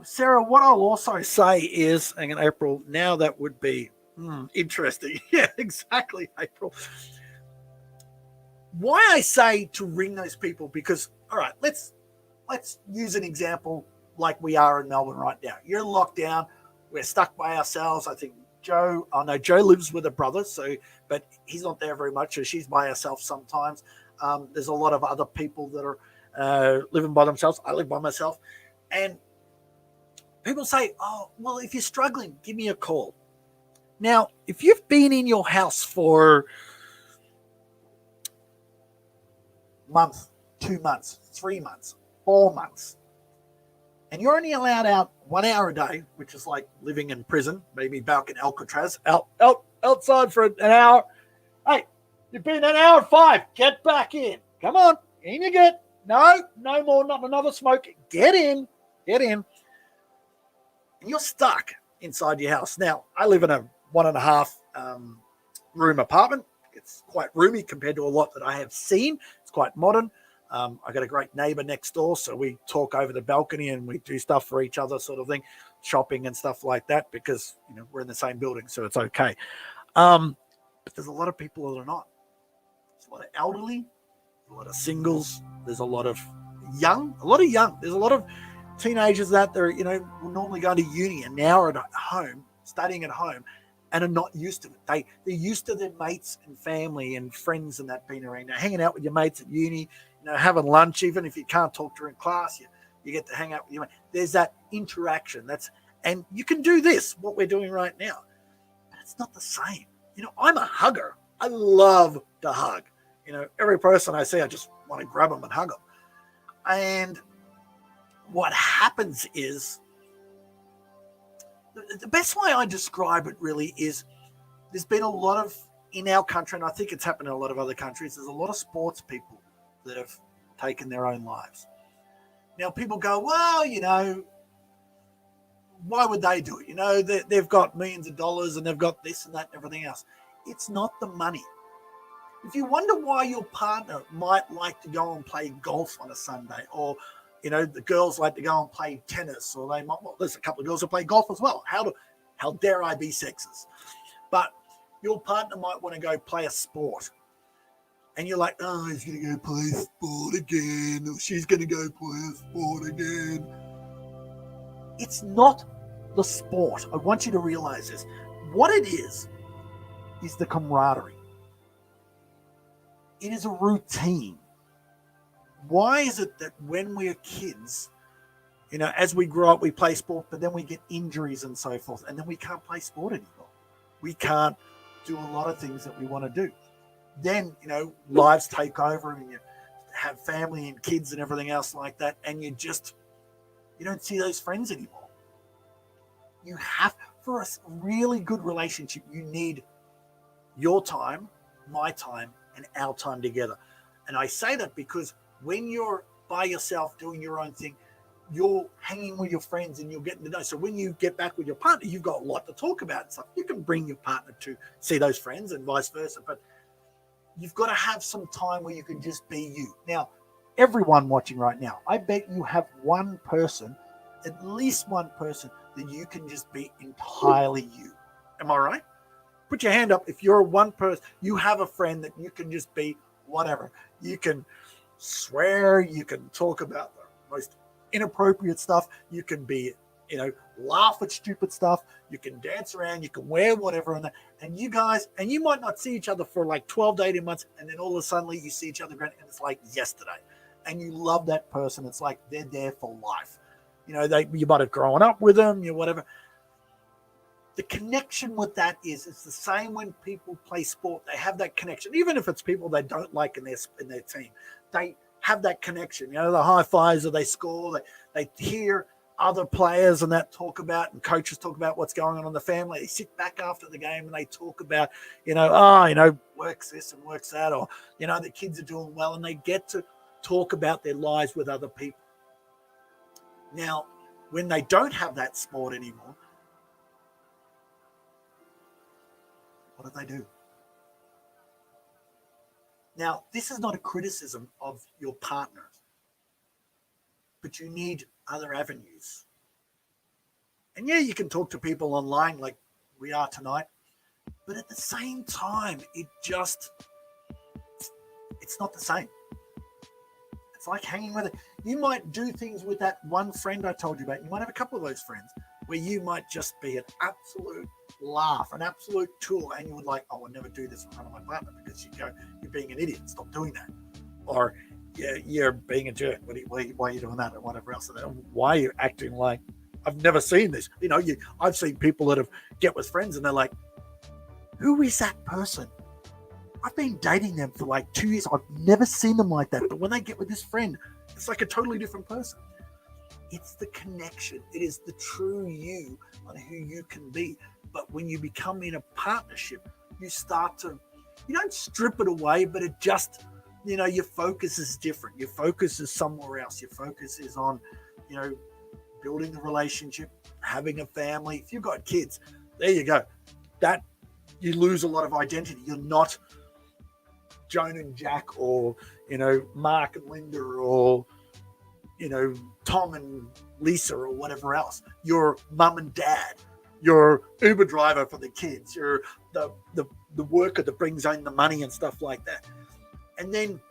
Sarah, what I'll also say is, and April, now that would be interesting. Yeah, exactly, April. Why I say to ring those people, because, all right, let's use an example like we are in Melbourne right now. You're locked down. We're stuck by ourselves. I think Joe lives with a brother, but he's not there very much, so she's by herself sometimes. There's a lot of other people that are living by themselves. I live by myself. And people say, oh, well, if you're struggling, give me a call. Now, if you've been in your house for a month, 2 months, 3 months, 4 months, and you're only allowed out 1 hour a day, which is like living in prison, maybe back in Alcatraz, outside for an hour. Hey, you've been an hour and 5. Get back in. Come on. In you get. No more, not another smoke. Get in. And you're stuck inside your house. Now, I live in a 1.5 room apartment. It's quite roomy compared to a lot that I have seen. It's quite modern. I got a great neighbor next door, so we talk over the balcony and we do stuff for each other, sort of thing, shopping and stuff like that, because we're in the same building, so it's okay. But there's a lot of people that are not. There's a lot of elderly, a lot of singles. There's a lot of young. There's a lot of teenagers that they're will normally go to uni and now are at home, studying at home, and are not used to it. They're used to their mates and family and friends and that being around. Now, hanging out with your mates at uni, having lunch, even if you can't talk during class, You get to hang out with your mate. There's that interaction. And you can do this, what we're doing right now. But it's not the same. I'm a hugger. I love to hug. Every person I see, I just want to grab them and hug them. And what happens is, the best way I describe it really is, there's been a lot of, in our country, and I think it's happened in a lot of other countries, there's a lot of sports people that have taken their own lives. Now, people go, well, why would they do it? They've got millions of dollars and they've got this and that and everything else. It's not the money. If you wonder why your partner might like to go and play golf on a Sunday, or, the girls like to go and play tennis, or there's a couple of girls who play golf as well. How dare I be sexist? But your partner might want to go play a sport. And you're like, oh, he's going to go play sport again, or she's going to go play a sport again. It's not the sport. I want you to realize this. What it is the camaraderie. It is a routine. Why is it that when we're kids, as we grow up, we play sport, but then we get injuries and so forth, and then we can't play sport anymore. We can't do a lot of things that we want to do. Then, lives take over and you have family and kids and everything else like that, and you don't see those friends anymore. You have, for a really good relationship, you need your time, my time, and our time together. And I say that because when you're by yourself doing your own thing, you're hanging with your friends and you're getting to know. So when you get back with your partner, you've got a lot to talk about and stuff. You can bring your partner to see those friends and vice versa, but you've got to have some time where you can just be you. Now, everyone watching right now, I bet you have one person, at least one person, that you can just be entirely you. Am I right? Put your hand up if you're one person, you have a friend that you can just be whatever. You can swear, you can talk about the most inappropriate stuff, you can be, laugh at stupid stuff, you can dance around, you can wear whatever, and you guys, and you might not see each other for like 12 to 18 months, and then all of a sudden you see each other again, and it's like yesterday. And you love that person. It's like they're there for life. You might have grown up with them, whatever. The connection with that it's the same when people play sport. They have that connection, even if it's people they don't like in their team. They have that connection. The high fives that they score. They hear other players and that talk about, and coaches talk about what's going on in the family. They sit back after the game and they talk about, works this and works that, or the kids are doing well, and they get to talk about their lives with other people. Now, when they don't have that sport anymore, what do they do? Now, this is not a criticism of your partner, but you need other avenues. And yeah, you can talk to people online like we are tonight, but at the same time, it's not the same. It's like hanging with it. You might do things with that one friend I told you about. You might have a couple of those friends where you might just be an absolute laugh, an absolute tool, and you would like, oh, I'll never do this in front of my partner, because you're being an idiot. Stop doing that. Or you're being a jerk. Why are you doing that, or whatever else? Why are you acting like I've never seen this? I've seen people that get with friends and they're like, who is that person? I've been dating them for like 2 years. I've never seen them like that. But when they get with this friend, it's like a totally different person. It's the connection. It is the true you on who you can be. But when you become in a partnership, you don't strip it away, but it just, your focus is different. Your focus is somewhere else. Your focus is on, building the relationship, having a family. If you've got kids, there you go. That, you lose a lot of identity. You're not Joan and Jack, or, Mark and Linda, or, Tom and Lisa, or whatever else. You're mum and dad. You're Uber driver for the kids. You're the worker that brings in the money and stuff like that. And then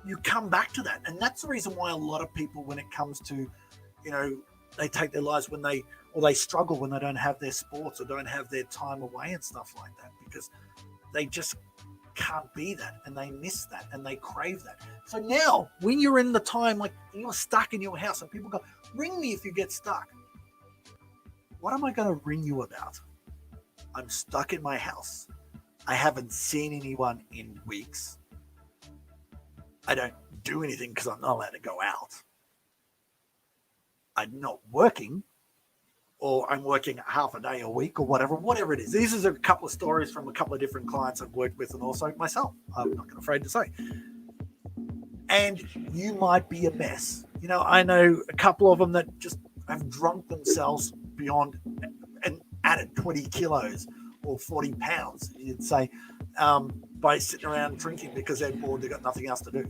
you come back to that. And that's the reason why a lot of people, when it comes to, they take their lives when they struggle when they don't have their sports or don't have their time away and stuff like that, because they just can't be that, and they miss that, and they crave that. So now, when you're in the time, like you're stuck in your house, and people go, ring me if you get stuck. What am I going to ring you about? I'm stuck in my house. I haven't seen anyone in weeks. I don't do anything because I'm not allowed to go out. I'm not working, or I'm working half a day a week, or whatever it is. These are a couple of stories from a couple of different clients I've worked with, and also myself. I'm not afraid to say. And you might be a mess. I know a couple of them that just have drunk themselves beyond and added 20 kilos or 40 pounds, you'd say, by sitting around drinking because they're bored, they've got nothing else to do.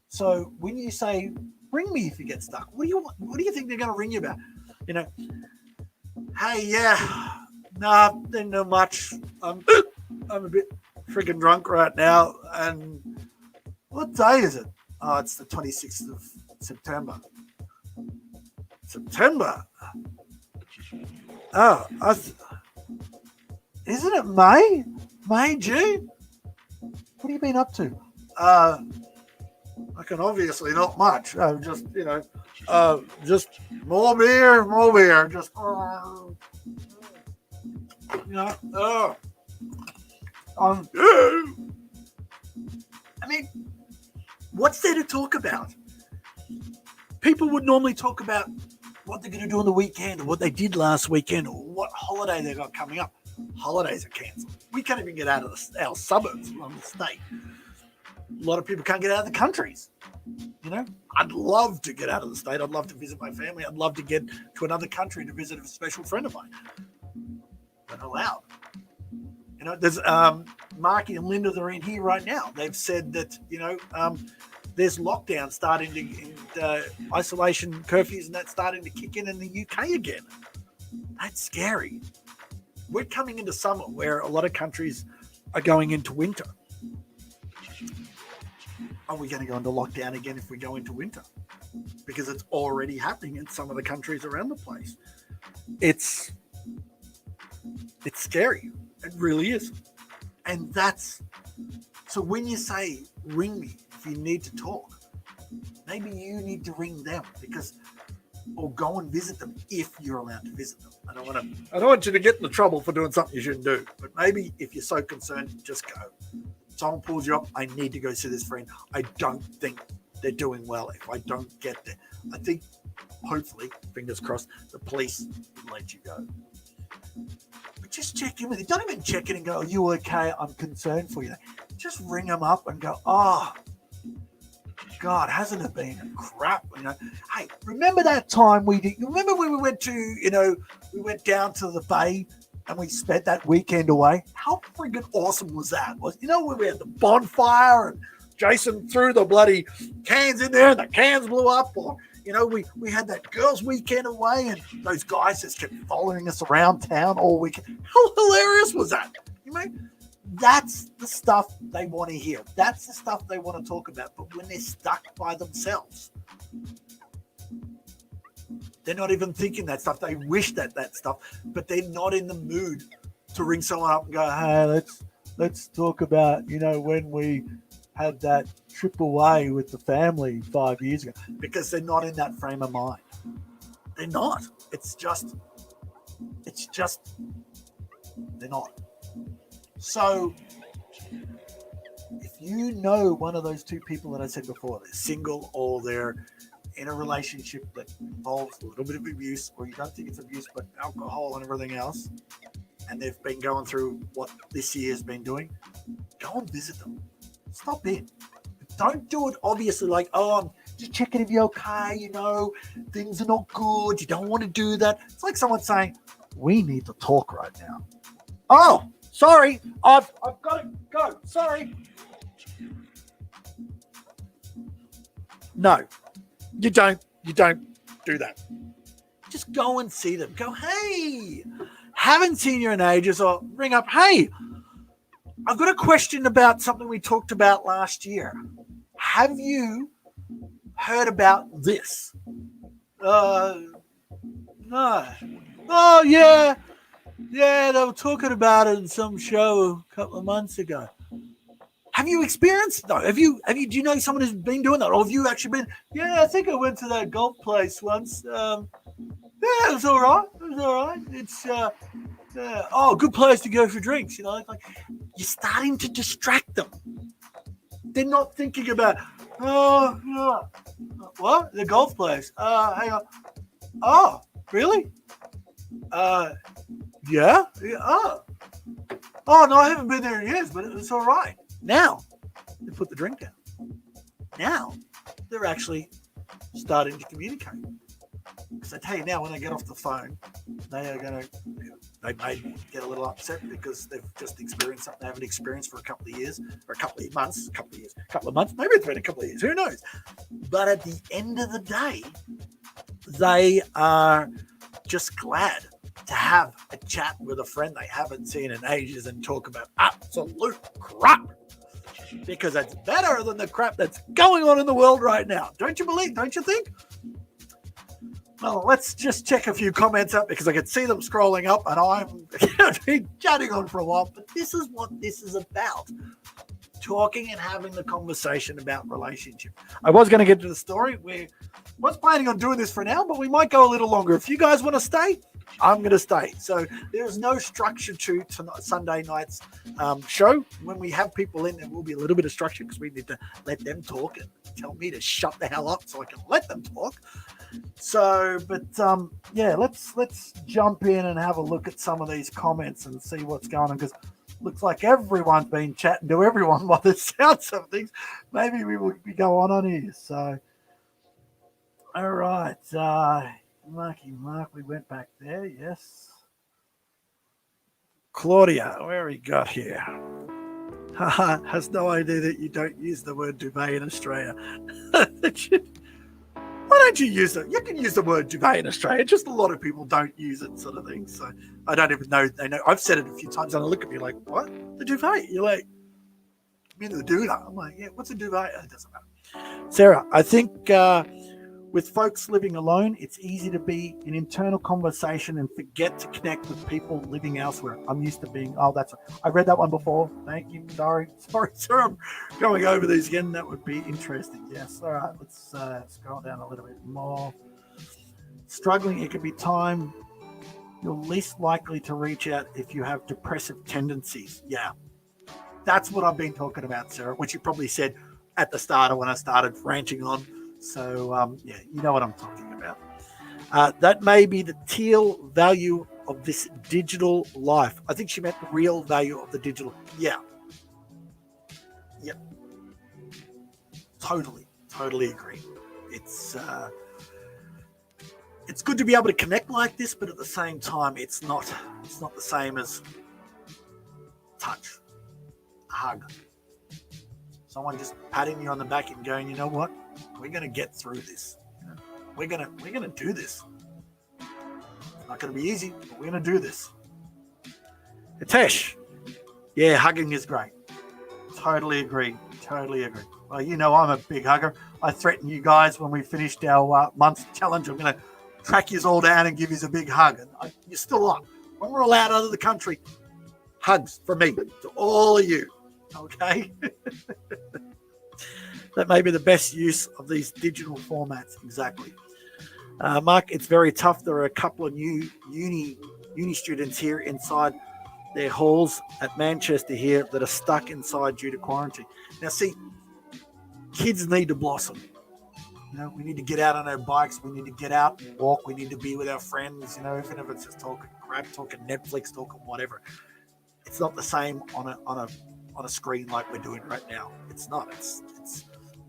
So when you say, ring me if you get stuck, what do you think they're going to ring you about? Hey, yeah, nah, didn't know much. I'm a bit freaking drunk right now. And what day is it? Oh, it's the 26th of September. September? Oh, isn't it May? May, June? What have you been up to? I can obviously not much. Just, just more beer. Just, I mean, what's there to talk about? People would normally talk about what they're going to do on the weekend, or what they did last weekend, or what holiday they got coming up. Holidays are cancelled. We can't even get out of our suburbs on the state. A lot of people can't get out of the countries. I'd love to get out of the state. I'd love to visit my family. I'd love to get to another country to visit a special friend of mine. But not allowed. There's Marky and Linda, they're in here right now. They've said that, there's lockdown starting to, isolation curfews and that's starting to kick in the UK again. That's scary. We're coming into summer where a lot of countries are going into winter. Are we going to go into lockdown again if we go into winter? Because it's already happening in some of the countries around the place. It's scary. It really is. And so when you say, ring me if you need to talk, maybe you need to ring them or go and visit them if you're allowed to visit them. I don't want you to get into trouble for doing something you shouldn't do. But maybe if you're so concerned, just go. Someone pulls you up, I need to go see this friend. I don't think they're doing well if I don't get there. I think, hopefully, fingers crossed, the police will let you go. But just check in with them. Don't even check in and go, are you okay? I'm concerned for you. Just ring them up and go, oh, God, hasn't it been crap? Hey, remember that time remember when we went to, we went down to the bay and we spent that weekend away? How friggin' awesome was that? When we had the bonfire and Jason threw the bloody cans in there and the cans blew up, or, we had that girls' weekend away and those guys just kept following us around town all weekend. How hilarious was that? That's the stuff they want to hear. That's the stuff they want to talk about. But when they're stuck by themselves, they're not even thinking that stuff. They wish that stuff, but they're not in the mood to ring someone up and go, hey, let's talk about, when we had that trip away with the family 5 years ago, because they're not in that frame of mind. They're not. It's just, they're not. So if you know one of those two people that I said before, they're single or they're in a relationship that involves a little bit of abuse, or you don't think it's abuse, but alcohol and everything else, and they've been going through what this year's been doing, go and visit them. Stop in. Don't do it obviously like, oh, I'm just checking if you're okay, things are not good. You don't want to do that. It's like someone saying, we need to talk right now. Oh, sorry, I've got to go. Sorry. No, you don't do that. Just go and see them. Go, hey, haven't seen you in ages, or ring up, hey, I've got a question about something we talked about last year. Have you heard about this? No. Oh, yeah. Yeah, they were talking about it in some show a couple of months ago. Have you experienced? No. Have you? Do you know someone who's been doing that, or have you actually been? Yeah, I think I went to that golf place once. Yeah, it was all right. It was all right. It's good place to go for drinks. Like you're starting to distract them. They're not thinking about, oh, yeah. What? The golf place. Hang on. Oh, really? Yeah. Oh, no, I haven't been there in years, but it's all right. Now, they put the drink down. Now, they're actually starting to communicate. Because I tell you now, when they get off the phone, they are going to, they may get a little upset because they've just experienced something they haven't experienced for a couple of years, or a couple of months, maybe it's been a couple of years, who knows? But at the end of the day, they are just glad to have a chat with a friend they haven't seen in ages and talk about absolute crap. Because it's better than the crap that's going on in the world right now. Don't you think? Well, let's just check a few comments up because I can see them scrolling up and I'm going to be chatting on for a while. But this is what this is about. Talking and having the conversation about relationship. I was going to get to the story. We was planning on doing this for now, but we might go a little longer. If you guys want to stay, I'm going to stay. So there's no structure to Sunday night's show. When we have people in, there will be a little bit of structure because we need to let them talk and tell me to shut the hell up so I can let them talk. So, but let's jump in and have a look at some of these comments and see what's going on because looks like everyone's been chatting to everyone by the sounds of things. Maybe we will go on here. So, all right. Mark, we went back there. Yes. Claudia, where we got here? Has no idea that you don't use the word duvet in Australia. Why don't you use it? You can use the word duvet in Australia. Just a lot of people don't use it, sort of thing. So I don't even know. They know. I've said it a few times, and I look at me like, "What? The duvet?" You're like, "You mean the doona?" I'm like, "Yeah, what's a duvet?" It doesn't matter. Sarah, I think with folks living alone, it's easy to be in internal conversation and forget to connect with people living elsewhere. I'm used to being. I read that one before. Thank you. Sorry, sir. I'm going over these again. That would be interesting. Yes. All right. Let's scroll down a little bit more. Struggling. It can be time. You're least likely to reach out if you have depressive tendencies. Yeah. That's what I've been talking about, Sarah, which you probably said at the start of when I started ranting on. So, you know what I'm talking about. That may be the teal value of this digital life. I think she meant the real value of the digital. Yeah. Yep. Totally agree. It's good to be able to connect like this, but at the same time, it's not the same as touch, a hug. Someone just patting you on the back and going, you know what? We're going to get through this. We're going to do this. It's not going to be easy, but we're going to do this. Hitesh. Yeah, hugging is great. Totally agree. Well, you know I'm a big hugger. I threatened you guys when we finished our month challenge. I'm going to track you all down and give you a big hug. And you're still on. When we're allowed out of the country, hugs from me to all of you. Okay? That may be the best use of these digital formats. Exactly. Mark, it's very tough. There are a couple of new uni students here inside their halls at Manchester here that are stuck inside due to quarantine. Now, see, kids need to blossom. We need to get out on our bikes. We need to get out and walk. We need to be with our friends, even if it's just talking crap, talking Netflix, talking whatever. It's not the same on a screen like we're doing right now. It's not.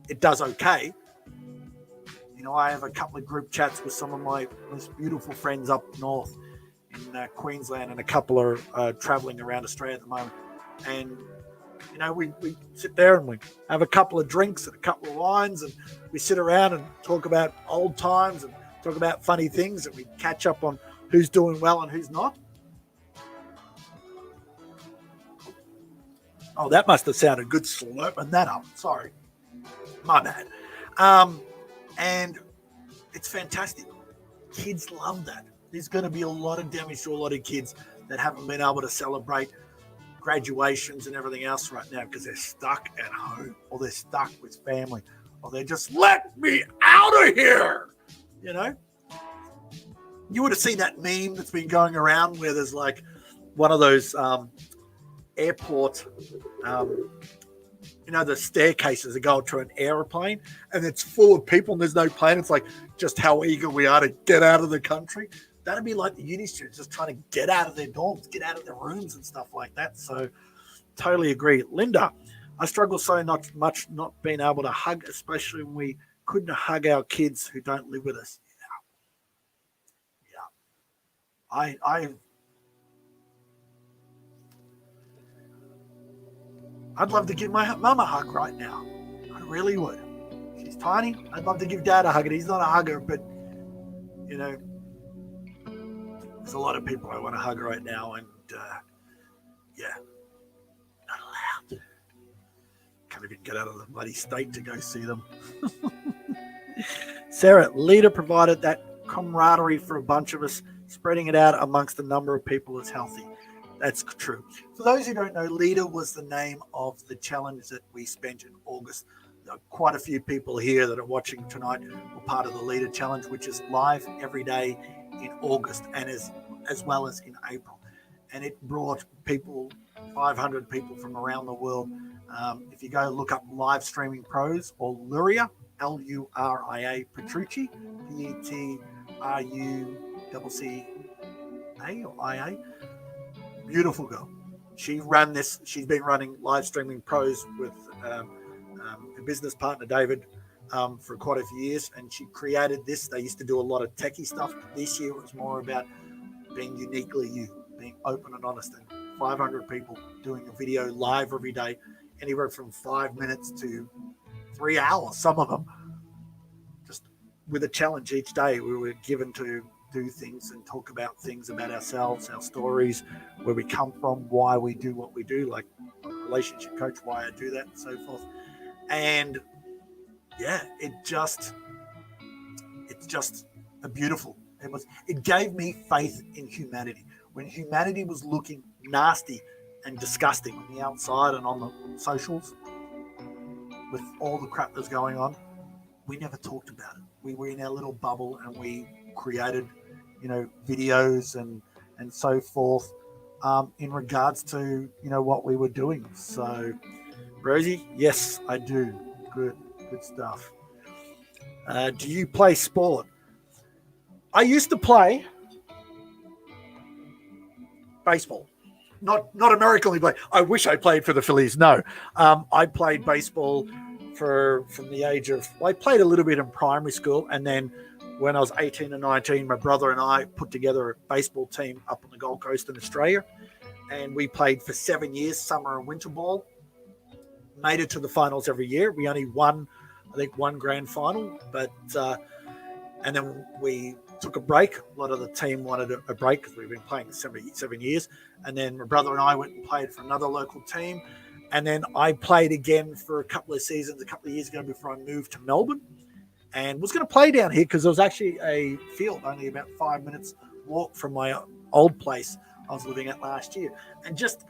It does okay. I have a couple of group chats with some of my most beautiful friends up north in Queensland, and a couple are traveling around Australia at the moment. And, we sit there and we have a couple of drinks and a couple of wines, and we sit around and talk about old times and talk about funny things, and we catch up on who's doing well and who's not. Oh, that must have sounded good slurping that up. Sorry. My bad. And it's fantastic. Kids love that. There's going to be a lot of damage to a lot of kids that haven't been able to celebrate graduations and everything else right now because they're stuck at home or they're stuck with family or they just let me out of here. You know, you would have seen that meme that's been going around where there's like one of those airport, the staircases that go to an airplane and it's full of people and there's no plane. It's like just how eager we are to get out of the country. That'd be like the uni students just trying to get out of their dorms, get out of their rooms and stuff like that. So totally agree. Linda, I struggle so much not being able to hug, especially when we couldn't hug our kids who don't live with us. Yeah. I'd love to give my mum a hug right now. I really would. She's tiny. I'd love to give Dad a hug. And he's not a hugger, but, there's a lot of people I want to hug right now. And, not allowed. Can't even get out of the bloody state to go see them. Sarah, leader provided that camaraderie for a bunch of us. Spreading it out amongst a number of people is healthy. That's true. For those who don't know, Leader was the name of the challenge that we spent in August. There are quite a few people here that are watching tonight were part of the Leader Challenge, which is live every day in August and as well as in April. And it brought 500 people from around the world. If you go look up Live Streaming Pros or Luria, Luria Petrucci, Petrucca or IA. Beautiful girl. She ran this. She's been running Live Streaming Pros with her business partner David for quite a few years, and she created this. They used to do a lot of techie stuff. This year it was more about being uniquely you, being open and honest. And 500 people doing a video live every day, anywhere from 5 minutes to 3 hours. Some of them just with a challenge each day. We were given to do things and talk about things about ourselves, our stories, where we come from, why we do what we do, like I'm a relationship coach, why I do that and so forth. And it's just a beautiful. It gave me faith in humanity. When humanity was looking nasty and disgusting on the outside and on the socials with all the crap that's going on, we never talked about it. We were in our little bubble and we created videos and so forth in regards to what we were doing. So Rosie, yes, I do. Good stuff. Do you play sport? I used to play baseball, not American League play. I wish I played for the Phillies. No, I played baseball from the age of. Well, I played a little bit in primary school, and then when I was 18 and 19, my brother and I put together a baseball team up on the Gold Coast in Australia, and we played for 7 years, summer and winter ball. Made it to the finals every year. We only won, I think, one grand final, but and then we took a break. A lot of the team wanted a break because we've been playing 7 years. And then my brother and I went and played for another local team. And then I played again for a couple of seasons a couple of years ago before I moved to Melbourne. And was going to play down here because there was actually a field only about 5 minutes walk from my old place I was living at last year. And just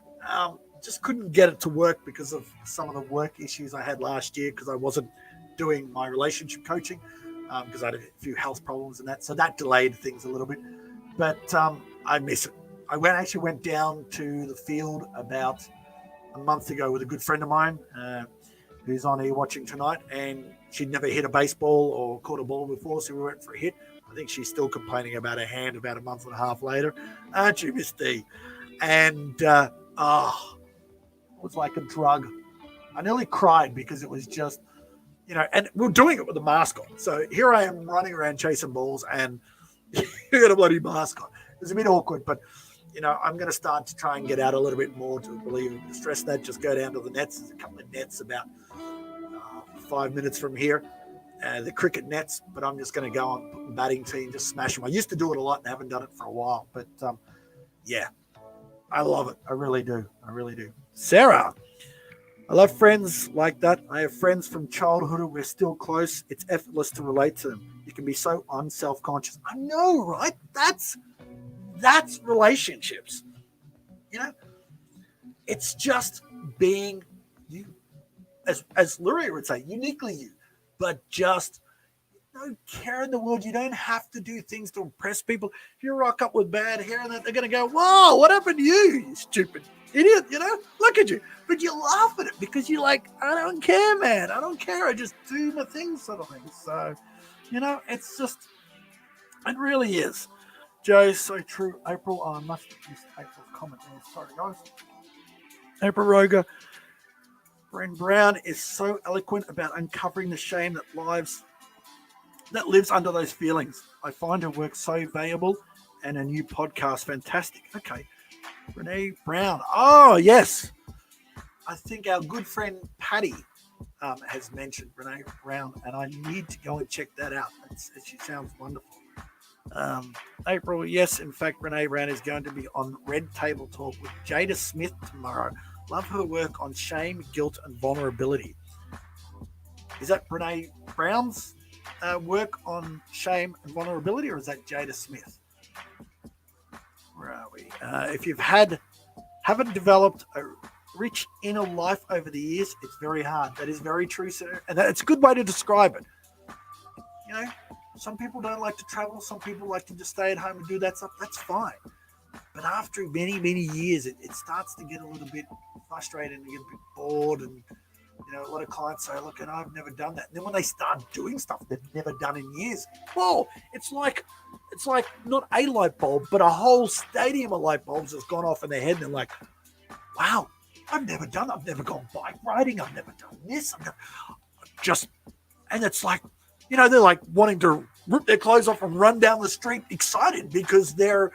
couldn't get it to work because of some of the work issues I had last year because I wasn't doing my relationship coaching because I had a few health problems and that. So that delayed things a little bit. But I miss it. I went down to the field about a month ago with a good friend of mine who's on here watching tonight, and she'd never hit a baseball or caught a ball before, so we went for a hit. I think she's still complaining about her hand about a month and a half later. Aren't you, Miss D? And, it was like a drug. I nearly cried because it was just, and we're doing it with a mask on. So here I am running around chasing balls and you got a bloody mask on. It was a bit awkward, but, I'm going to start to try and get out a little bit more to relieve the stress of that. Just go down to the nets. There's a couple of nets about 5 minutes from here, the cricket nets, but I'm just going to go on put the batting tee and just smash them. I used to do it a lot and haven't done it for a while, but I love it. I really do. Sarah, I love friends like that. I have friends from childhood who we're still close. It's effortless to relate to them. You can be so unself-conscious. I know, right? That's relationships. It's just being you, as Luria would say, uniquely you, but just no care in the world. You don't have to do things to impress people. If you rock up with bad hair and that, they're going to go, whoa, what happened to you, you stupid idiot, look at you. But you laugh at it because you're like, I don't care, man. I don't care. I just do my thing sort of thing. So, it's just, it really is. Joe, so true. April, I must have missed April's comment there. Sorry, guys. April Roger. Bren Brown is so eloquent about uncovering the shame that lives under those feelings. I find her work so valuable and a new podcast fantastic. Okay. Renee Brown. Oh, yes. I think our good friend Patty has mentioned Renee Brown, and I need to go and check that out. She sounds wonderful. April, yes, in fact, Renee Brown is going to be on Red Table Talk with Jada Smith tomorrow. Love her work on shame, guilt, and vulnerability. Is that Renee Brown's work on shame and vulnerability, or is that Jada Smith? Where are we? If you've haven't developed a rich inner life over the years, it's very hard. That is very true, sir. And it's a good way to describe it. Some people don't like to travel. Some people like to just stay at home and do that stuff. That's fine. But after many, many years, it starts to get a little bit frustrated and you get a bit bored. And, a lot of clients say, look, I've never done that. And then when they start doing stuff they've never done in years, whoa, it's like not a light bulb, but a whole stadium of light bulbs has gone off in their head. And they're like, wow, I've never gone bike riding. I've never done this. And it's like, they're like wanting to rip their clothes off and run down the street excited because they're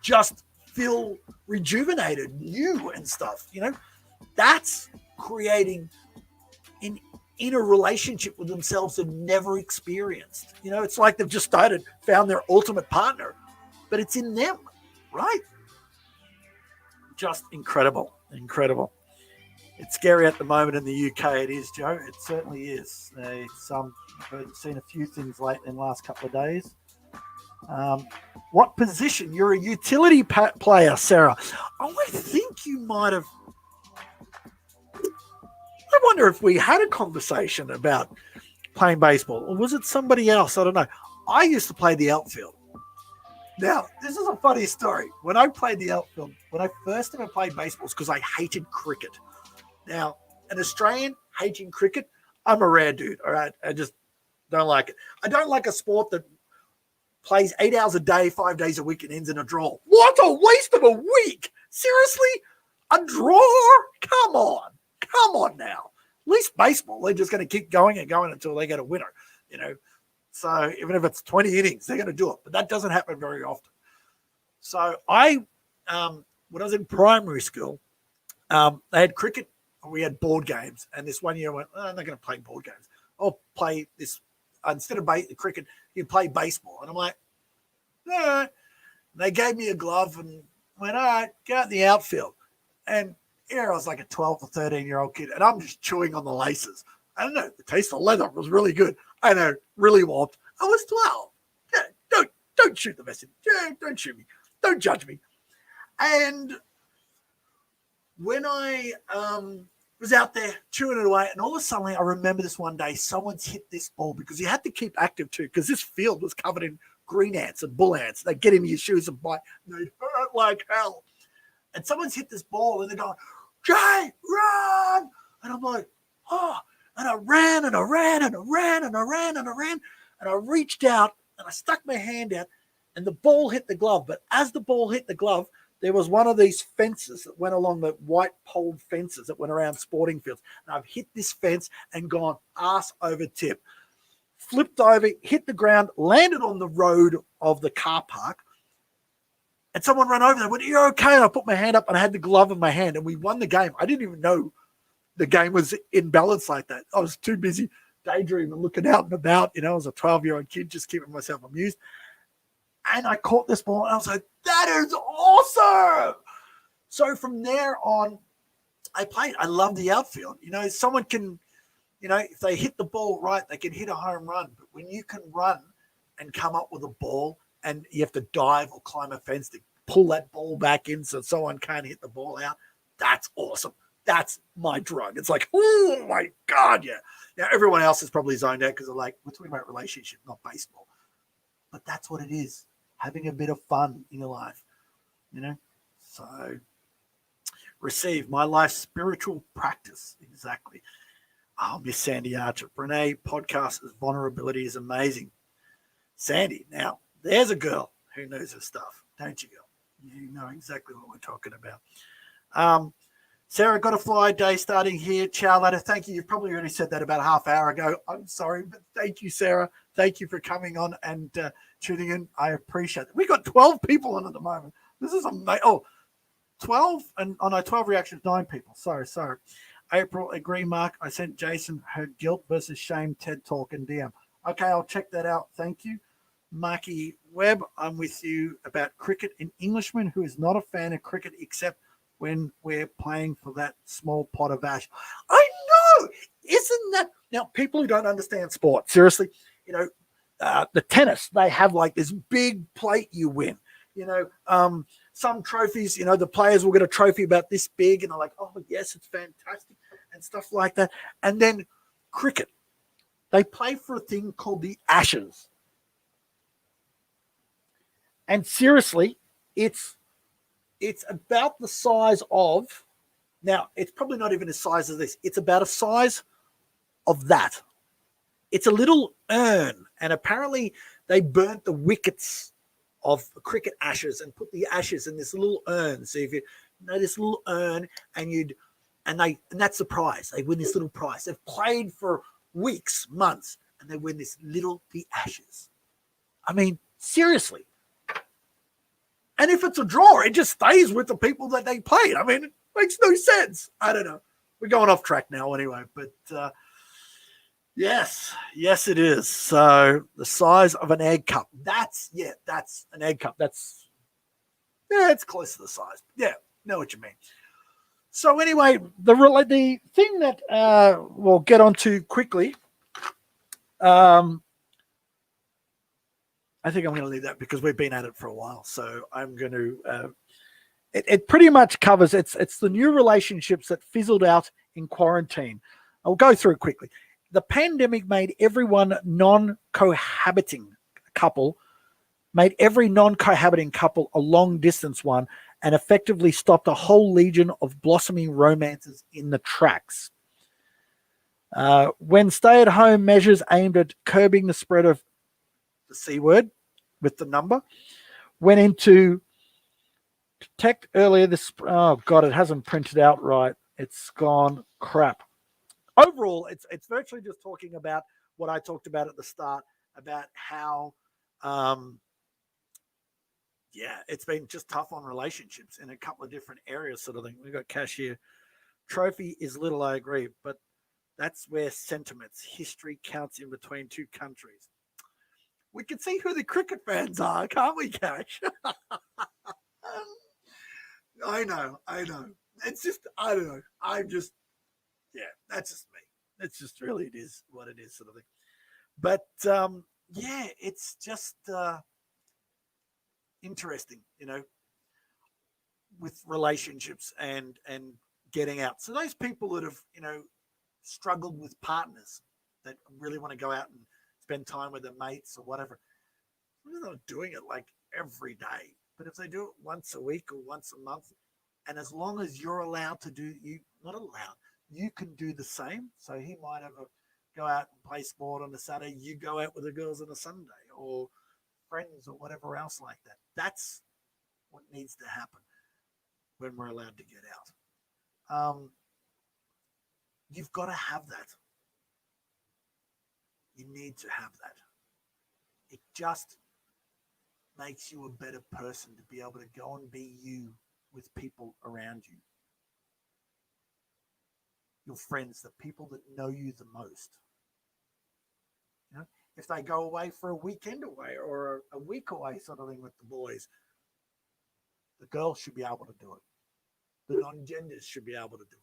just feel rejuvenated, new and stuff. That's creating an inner relationship with themselves they've never experienced. It's like they've just found their ultimate partner, but it's in them, right? Just incredible. It's scary at the moment in the UK. It is, Joe. It certainly is. I've seen a few things late in the last couple of days. What position? You're a utility player, Sarah. I think you might have. I wonder if we had a conversation about playing baseball, or was it somebody else? I don't know. I used to play the outfield. Now, this is a funny story. When I played the outfield, when I first ever played baseball, it's because I hated cricket. Now, an Australian hating cricket, I'm a rare dude, all right? I just don't like it. I don't like a sport that plays 8 hours a day, 5 days a week, and ends in a draw. What a waste of a week! Seriously? A draw? Come on now. At least baseball, they're just going to keep going and going until they get a winner, So even if it's 20 innings, they're going to do it. But that doesn't happen very often. So when I was in primary school, they had cricket. We had board games. And this one year I went, I'm not going to play board games. I'll play this. Instead of cricket, you play baseball. And I'm like, yeah. They gave me a glove and went, all right, go out in the outfield. And here I was like a 12 or 13-year-old kid, and I'm just chewing on the laces. I don't know. The taste of leather was really good. I know, really warped. I was 12. Yeah, don't shoot the messenger. Yeah, don't shoot me. Don't judge me. And when I was out there chewing it away, and all of a sudden I remember this one day, someone's hit this ball because you had to keep active too, because this field was covered in green ants and bull ants. They get in your shoes and bite, and they hurt like hell. And someone's hit this ball, and they're going, Jay, run! And I'm like, oh. And I ran, and I ran, and I ran, and I ran, and I ran. And I reached out, and I stuck my hand out, and the ball hit the glove. But as the ball hit the glove, there was one of these fences that went along, the white poled fences that went around sporting fields. And I've hit this fence and gone ass over tip. Flipped over, hit the ground, landed on the road of the car park. And someone ran over there and went, you're okay. And I put my hand up and I had the glove in my hand and we won the game. I didn't even know the game was in balance like that. I was too busy daydreaming, looking out and about. I was a 12-year-old kid just keeping myself amused. And I caught this ball and I was like, that is awesome. So from there on, I played. I love the outfield. Someone can, if they hit the ball right, they can hit a home run. But when you can run and come up with a ball, and you have to dive or climb a fence to pull that ball back in so someone can't hit the ball out. that's awesome. That's my drug. It's like, oh my God, yeah. Now, everyone else is probably zoned out because they're like, we're talking about relationship, not baseball. But that's what it is, having a bit of fun in your life, you know? So, receive my life's spiritual practice. Exactly. Oh, Miss Sandy Archer. Brene podcast's vulnerability is amazing. Sandy, now, there's a girl who knows her stuff, don't you, girl? You know exactly what we're talking about. Sarah, got a fly day starting here. Ciao later. Thank you. You've probably already said that about a half hour ago. I'm sorry, but thank you, Sarah. Thank you for coming on and tuning in. I appreciate it. We got 12 people on at the moment. This is amazing. Oh, 12 and on our 12 reactions, 9 people. Sorry. April, agree, Mark. I sent Jason her guilt versus shame TED talk and DM. Okay, I'll check that out. Thank you. Marky Webb, I'm with you about cricket. An Englishman who is not a fan of cricket except when we're playing for that small pot of ash. I know. Isn't that now? People who don't understand sport, seriously, the tennis, they have like this big plate you win. Some trophies, the players will get a trophy about this big, and they're like, oh yes, it's fantastic, and stuff like that. And then cricket, they play for a thing called the Ashes, and seriously, it's about the size of, now it's probably not even the size of this, it's about a size of that. It's a little urn, and apparently they burnt the wickets of cricket ashes and put the ashes in this little urn. So if you know this little urn, and that's the prize. They win this little prize. They've played for weeks, months, and they win the ashes. I mean, seriously. And if it's a draw, it just stays with the people that they played. I mean, it makes no sense. I don't know. We're going off track now anyway, but yes, it is. So the size of an egg cup. That's an egg cup. It's close to the size. Yeah, know what you mean. So anyway, the thing that we'll get onto quickly. I think I'm going to leave that because we've been at it for a while. So I'm going to. It pretty much covers. It's the new relationships that fizzled out in quarantine. I'll go through it quickly. The pandemic made every non-cohabiting couple a long-distance one, and effectively stopped a whole legion of blossoming romances in the tracks. When stay-at-home measures aimed at curbing the spread of the C word with the number went into detect earlier this. Oh God, it hasn't printed out right. It's gone crap. Overall, it's virtually just talking about what I talked about at the start about how, it's been just tough on relationships in a couple of different areas, sort of thing. We've got cash here. Trophy is little, I agree, but that's where sentiments, history counts in between two countries. We can see who the cricket fans are, can't we, Cash? I know. It's just, I don't know. That's just me. It's just really, it is what it is, sort of thing. But it's just interesting, with relationships and getting out. So those people that have, struggled with partners that really want to go out and spend time with their mates or whatever, they're not doing it like every day. But if they do it once a week or once a month, and as long as you're allowed to do, you can do the same. So he might have go out and play sport on a Saturday. You go out with the girls on a Sunday, or friends, or whatever else like that. That's what needs to happen when we're allowed to get out. You've got to have that. You need to have that. It just makes you a better person to be able to go and be you with people around you. Your friends, the people that know you the most. If they go away for a weekend away or a week away, sort of thing with the boys, the girls should be able to do it. The non-genders should be able to do it.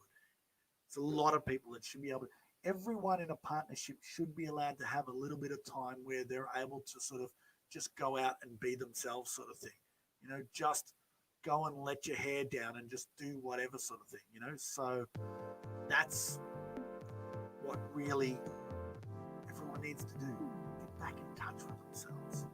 It's a lot of people that should be able to. Everyone in a partnership should be allowed to have a little bit of time where they're able to sort of just go out and be themselves, sort of thing. Just go and let your hair down and just do whatever sort of thing, So that's what really everyone needs to do. Get back in touch with themselves.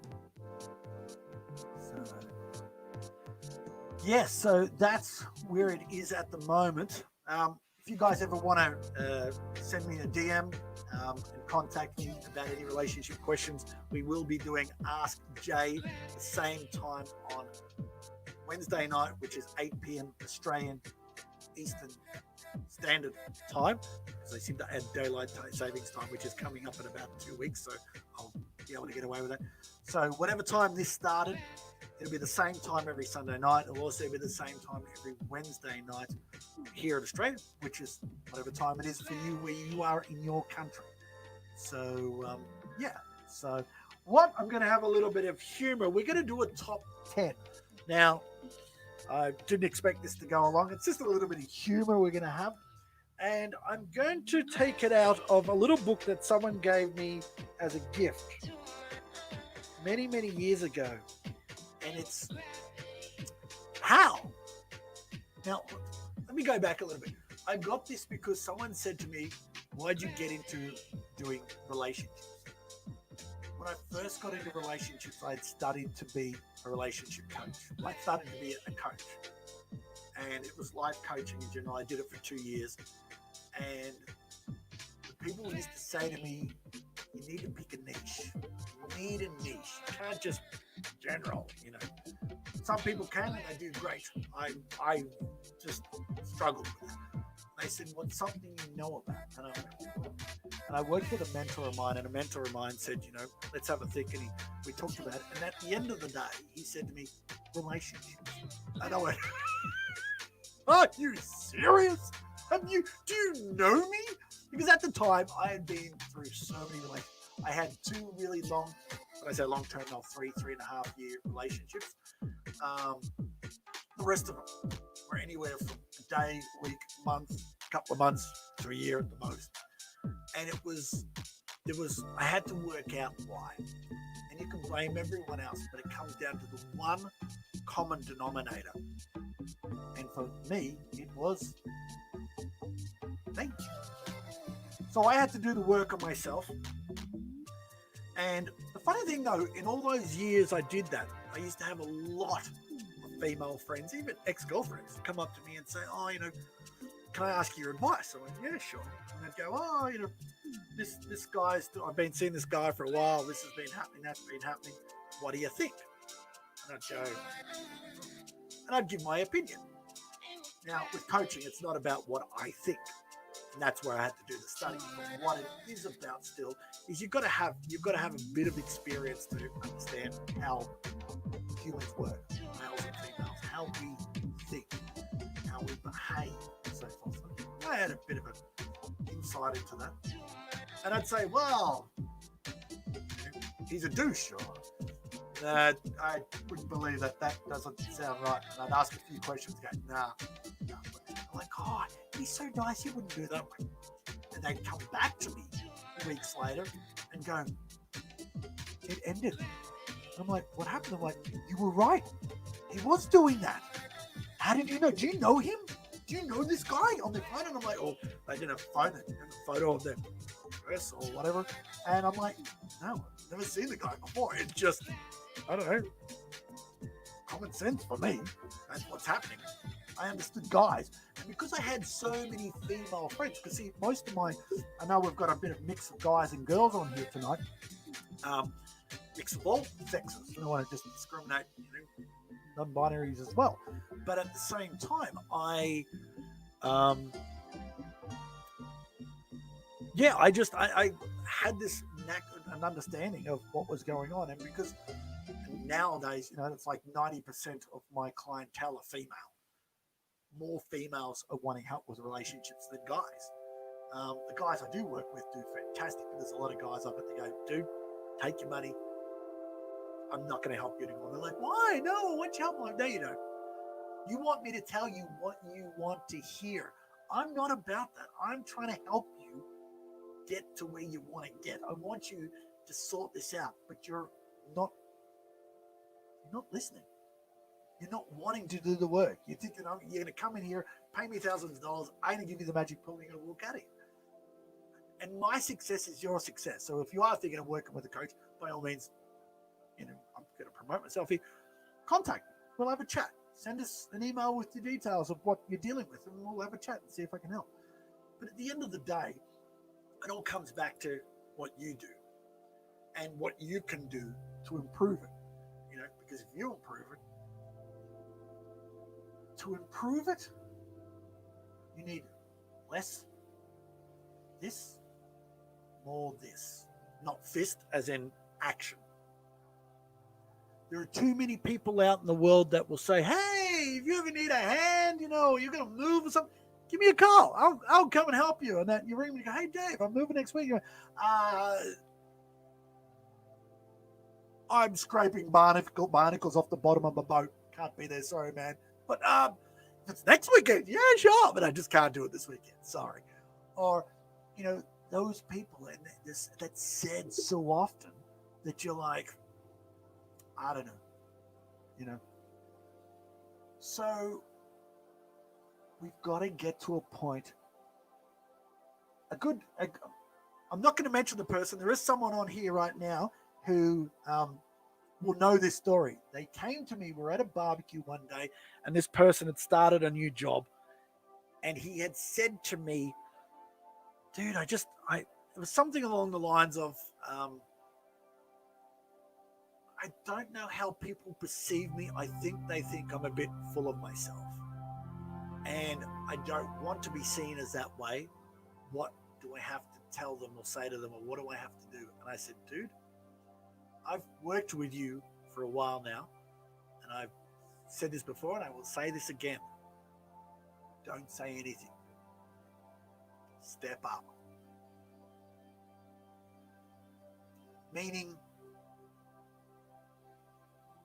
So that's where it is at the moment. If you guys ever want to send me a DM and contact me about any relationship questions, we will be doing Ask Jay the same time on Wednesday night, which is 8 p.m. Australian Eastern Standard Time, because they seem to add daylight savings time, which is coming up in about 2 weeks, so I'll be able to get away with that. So whatever time this started, it'll be the same time every Sunday night. It'll also be the same time every Wednesday night here in Australia, which is whatever time it is for you where you are in your country. So, So what I'm going to have a little bit of humor. We're going to do a top 10. Now, I didn't expect this to go along. It's just a little bit of humor we're going to have. And I'm going to take it out of a little book that someone gave me as a gift many, many years ago. And it's how. Now, let me go back a little bit. I got this because someone said to me, why'd you get into doing relationships? When I first got into relationships, I had studied to be a relationship coach. I started to be a coach. And it was life coaching in general. I did it for 2 years. And the people used to say to me, you need to pick a niche. You need a niche. You can't just general, Some people can and they do great. I just struggled with it. They said, what's something you know about? And I worked with a mentor of mine, and a mentor of mine said, let's have a think. And we talked about it. And at the end of the day, he said to me, relationships. And I went, are you serious? Do you know me? Because at the time, I had been through so many relationships. I had 2 really long, when I say long-term, now 3.5 year relationships. The rest of them were anywhere from a day, week, month, couple of months to a year at the most. And I had to work out why. And you can blame everyone else, but it comes down to the one common denominator. And for me, it was me. So I had to do the work on myself. And the funny thing though, in all those years I did that, I used to have a lot of female friends, even ex-girlfriends, come up to me and say, can I ask your advice? I went, yeah, sure. And they'd go, this guy's, I've been seeing this guy for a while. This has been happening. That's been happening. What do you think? And I'd go, and I'd give my opinion. Now, with coaching, it's not about what I think. And that's where I had to do the study. But what it is about still is you've got to have a bit of experience to understand how humans work, males and females, how we think, how we behave, and so forth. So I had a bit of an insight into that. And I'd say, well, he's a douche, or I wouldn't believe that doesn't sound right. And I'd ask a few questions, go, nah. I'm like, oh, he's so nice, he wouldn't do that one. And they'd come back to me weeks later and go, it ended. And I'm like, what happened? I'm like, you were right. He was doing that. How did you know? Do you know him? Do you know this guy on the phone? And I'm like, oh, they didn't have a phone, they didn't have a photo of their dress or whatever. And I'm like, no, I've never seen the guy before. It's just, I don't know, common sense for me. That's what's happening. I understood guys. And because I had so many female friends, because see, I know we've got a bit of mix of guys and girls on here tonight. Mix of all sexes. I don't want to just discriminate, non-binaries as well. But at the same time, I had this an understanding of what was going on. And because nowadays, it's like 90% of my clientele are female. More females are wanting help with relationships than guys. The guys I do work with do fantastic, but there's a lot of guys I've got to go, dude, take your money. I'm not going to help you anymore. They're like, why? No, I want you help. I'm like, no, you don't. You want me to tell you what you want to hear. I'm not about that. I'm trying to help you get to where you want to get. I want you to sort this out, but you're not listening. You're not wanting to do the work. You're thinking, oh, you're going to come in here, pay me thousands of dollars. I'm going to give you the magic pill. You're going to walk out of here. And my success is your success. So if you are thinking of working with a coach, by all means, I'm going to promote myself here. Contact me. We'll have a chat. Send us an email with the details of what you're dealing with, and we'll have a chat and see if I can help. But at the end of the day, it all comes back to what you do and what you can do to improve it. Because if you improve it, you need less this, more this. Not fist as in action. There are too many people out in the world that will say, hey, if you ever need a hand, you're going to move or something, give me a call. I'll come and help you. And that you ring me and go, hey, Dave, I'm moving next week. I'm scraping barnacles off the bottom of my boat. Can't be there. Sorry, man. But if it's next weekend, yeah, sure. But I just can't do it this weekend. Sorry. Or, those people, and that's said so often that you're like, I don't know. So we've got to get to a point. I'm not going to mention the person. There is someone on here right now who will know this story. They came to me. We're at a barbecue one day, and this person had started a new job, and he had said to me, dude, it was something along the lines of, I don't know how people perceive me. I think they think I'm a bit full of myself. And I don't want to be seen as that way. What do I have to tell them or say to them, or what do I have to do? And I said, dude, I've worked with you for a while now, and I've said this before, and I will say this again. Don't say anything. Step up. Meaning,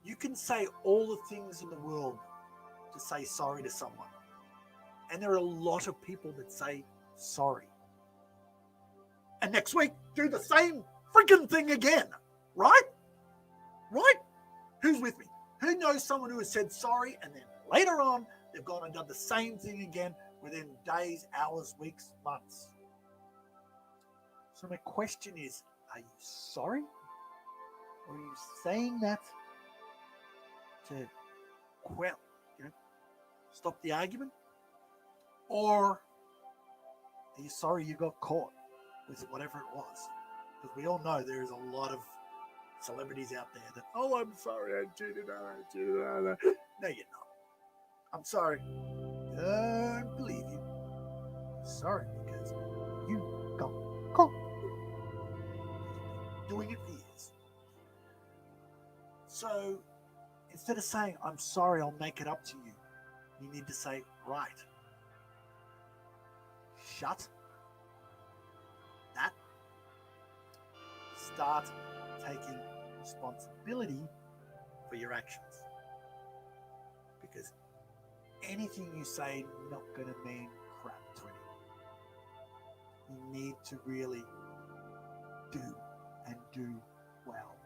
you can say all the things in the world to say sorry to someone. And there are a lot of people that say sorry. And next week, do the same freaking thing again. Right? Right? Who's with me? Who knows someone who has said sorry, and then later on, they've gone and done the same thing again within days, hours, weeks, months? So my question is, are you sorry? Or are you saying that to stop the argument? Or are you sorry you got caught with whatever it was? Because we all know there is a lot of celebrities out there that, oh, I'm sorry, I cheated. No, you're not. I'm sorry. Don't believe you. I'm sorry because you got caught. Doing it for years. So instead of saying, I'm sorry, I'll make it up to you, you need to say, right. Shut that. Start taking responsibility for your actions. Because anything you say is not going to mean crap to anyone. You need to really do and do well.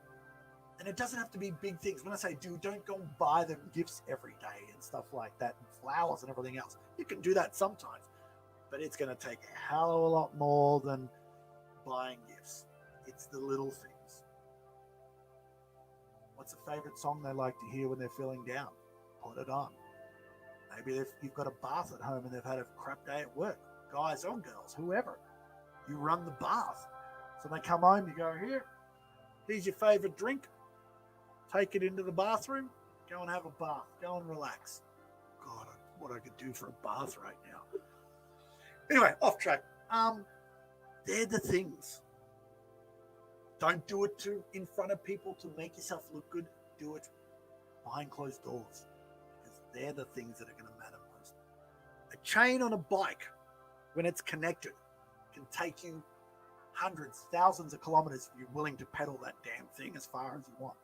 And it doesn't have to be big things. When I say do, don't go and buy them gifts every day and stuff like that, and flowers and everything else. You can do that sometimes, but it's going to take a hell of a lot more than buying gifts. It's the little things. What's a favorite song they like to hear when they're feeling down? Put it on. Maybe you've got a bath at home and they've had a crap day at work. Guys or girls, whoever. You run the bath. So they come home, you go, here's your favorite drink. Take it into the bathroom. Go and have a bath. Go and relax. God, what I could do for a bath right now. Anyway, off track. They're the things. Don't do it in front of people to make yourself look good. Do it behind closed doors. Because they're the things that are going to matter most. A chain on a bike, when it's connected, can take you hundreds, thousands of kilometers if you're willing to pedal that damn thing as far as you want.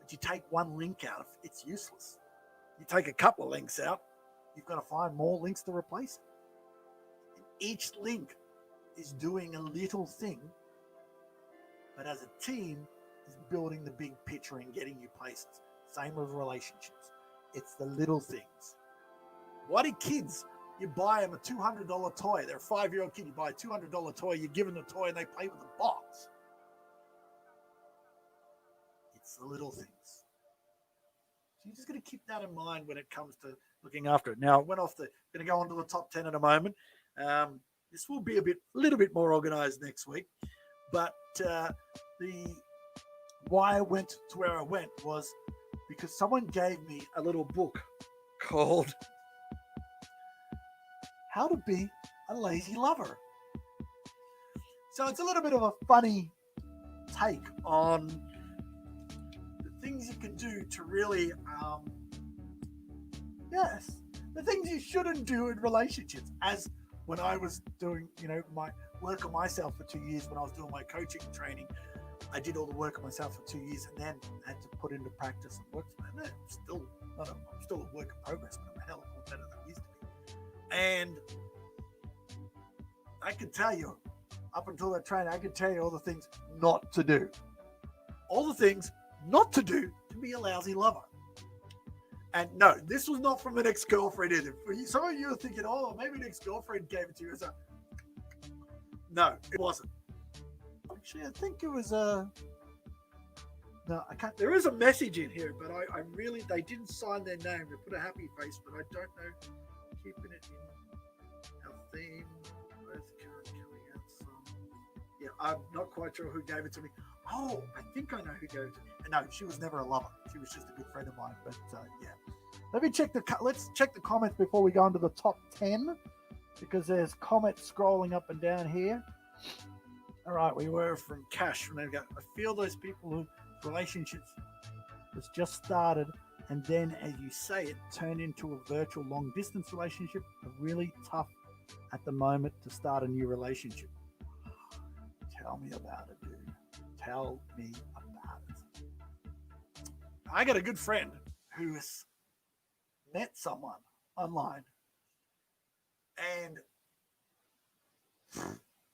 But you take one link out, it's useless. You take a couple of links out, you've got to find more links to replace it. And each link is doing a little thing, but as a team is building the big picture and getting you places. Same with relationships. It's the little things. Why do kids, you buy them a $200 toy? They're a 5-year-old kid. You buy a $200 toy, you give them the toy, and they play with the box. It's the little things. So you just got to keep that in mind when it comes to looking after it. Now, I went off going to go on to the top 10 in a moment. This will be a little bit more organized next week. But why I went to where I went was because someone gave me a little book called How to Be a Lazy Lover. So it's a little bit of a funny take on the things you can do to really, the things you shouldn't do in relationships. As when I was doing, my work on myself for 2 years, when I was doing my coaching training, I did all the work on myself for 2 years and then had to put into practice and work. And I'm still a work in progress, but I'm a hell of a lot better than I used to be. And I can tell you, up until that training, I can tell you all the things not to do. All the things not to do to be a lousy lover. And no, this was not from an ex-girlfriend either. Some of you are thinking, oh, maybe an ex-girlfriend gave it to you. No, it wasn't. Actually, I think it was no, I can't. There is a message in here, but I really, they didn't sign their name. They put a happy face, but I don't know. Keeping it in our theme. Both coming out some. Yeah, I'm not quite sure who gave it to me. Oh, I think I know who gave it to me. No, she was never a lover. She was just a good friend of mine. But yeah, let's check the comments before we go into the top 10, because there's comments scrolling up and down here. All right, we were from Cash. I feel those people who relationships has just started, and then, as you say it, turn into a virtual long distance relationship. Are really tough at the moment to start a new relationship. Tell me about it, dude. Tell me about it. I got a good friend who has met someone online, and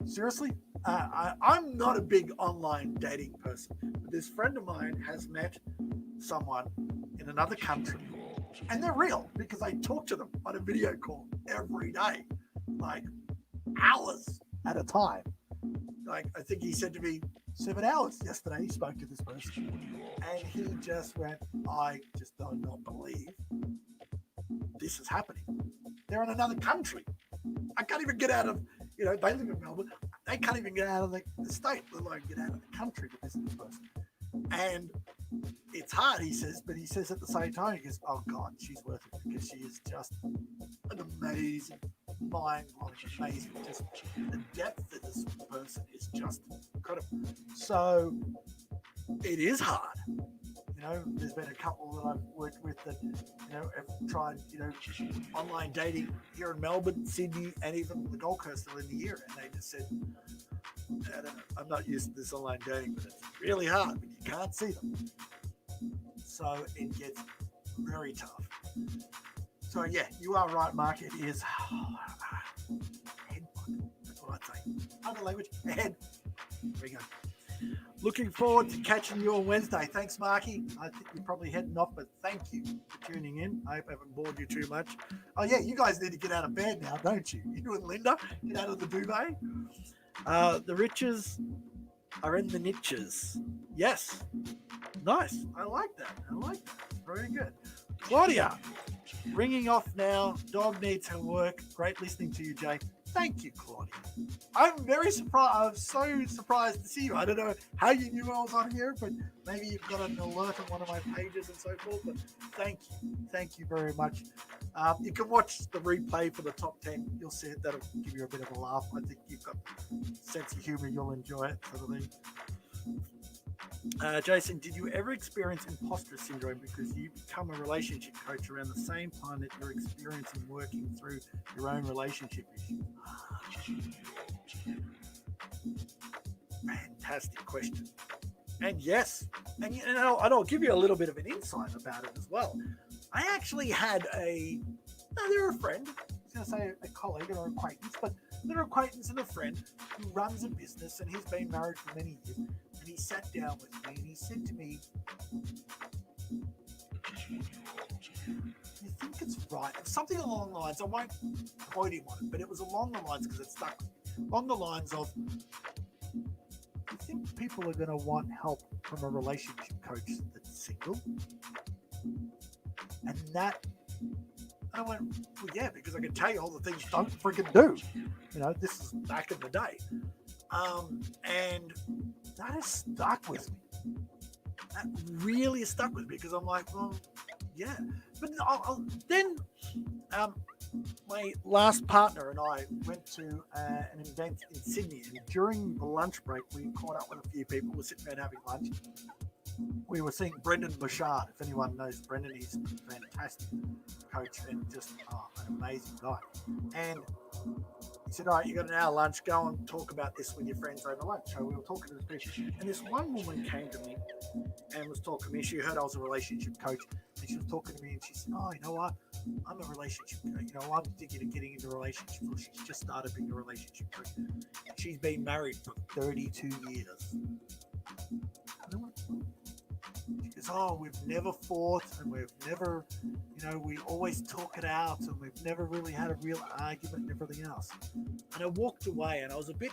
seriously, I'm not a big online dating person, but this friend of mine has met someone in another country, and they're real because I talk to them on a video call every day, like hours at a time. Like, I think he said to me 7 hours yesterday he spoke to this person, and he just went, I just do not believe this is happening. They're in another country. I can't even get out of, they live in Melbourne. They can't even get out of the state, let alone get out of the country to visit this person. And it's hard, he says, but he says at the same time, he goes, oh God, she's worth it, because she is just an amazing, mind-blowing, amazing. Just the depth of this person is just incredible. So it is hard. There's been a couple that I've worked with that, have tried, online dating here in Melbourne, Sydney, and even the Gold Coast in the year. And they just said, I'm not used to this online dating, but it's really hard when you can't see them. So it gets very tough. So yeah, you are right, Mark. It is headbutt. That's what I'd say. Other language, head. There we go. Looking forward to catching you on Wednesday. Thanks, Marky. I think you're probably heading off, but thank you for tuning in. I hope I haven't bored you too much. Oh, yeah, you guys need to get out of bed now, don't you? You and Linda, get out of the duvet. The riches are in the niches. Yes. Nice. I like that. Very good. Claudia, ringing off now. Dog needs her work. Great listening to you, Jay. Thank you, Claudia. I'm very surprised. I'm so surprised to see you. I don't know how you knew I was on here, but maybe you've got an alert on one of my pages and so forth. But thank you. Thank you very much. You can watch the replay for the top 10. You'll see it. That'll give you a bit of a laugh. I think you've got a sense of humor. You'll enjoy it, sort of thing. Jason, did you ever experience imposter syndrome because you become a relationship coach around the same time that you're experiencing working through your own relationship issues? Fantastic question. And yes, and I'll give you a little bit of an insight about it as well. I actually had they're a friend, I was going to say a colleague or an acquaintance, but they're an acquaintance and a friend who runs a business, and he's been married for many years. And he sat down with me and he said to me, right. Something along the lines, I won't quote him on it, but it was along the lines, because it stuck with me, along the lines of, I think people are going to want help from a relationship coach that's single. And I went, well, yeah, because I can tell you all the things don't freaking do. This is back in the day. And that has stuck with me. That really has stuck with me, because I'm like, well, yeah. But then my last partner and I went to an event in Sydney, and during the lunch break, we caught up with a few people. We're sitting around having lunch. We were seeing Brendan Bouchard. If anyone knows Brendan, he's a fantastic coach and just an amazing guy. And he said, all right, you got an hour lunch, go and talk about this with your friends over lunch. So we were talking to this people, and this one woman came to me and was talking to me. She heard I was a relationship coach, and she was talking to me, and she said, oh, you know what? I'm a relationship coach. I'm thinking of getting into relationships. Well, she's just started being a relationship coach. She's been married for 32 years. She goes, oh, we've never fought, and we've never, we always talk it out, and we've never really had a real argument and everything else. And I walked away, and I was a bit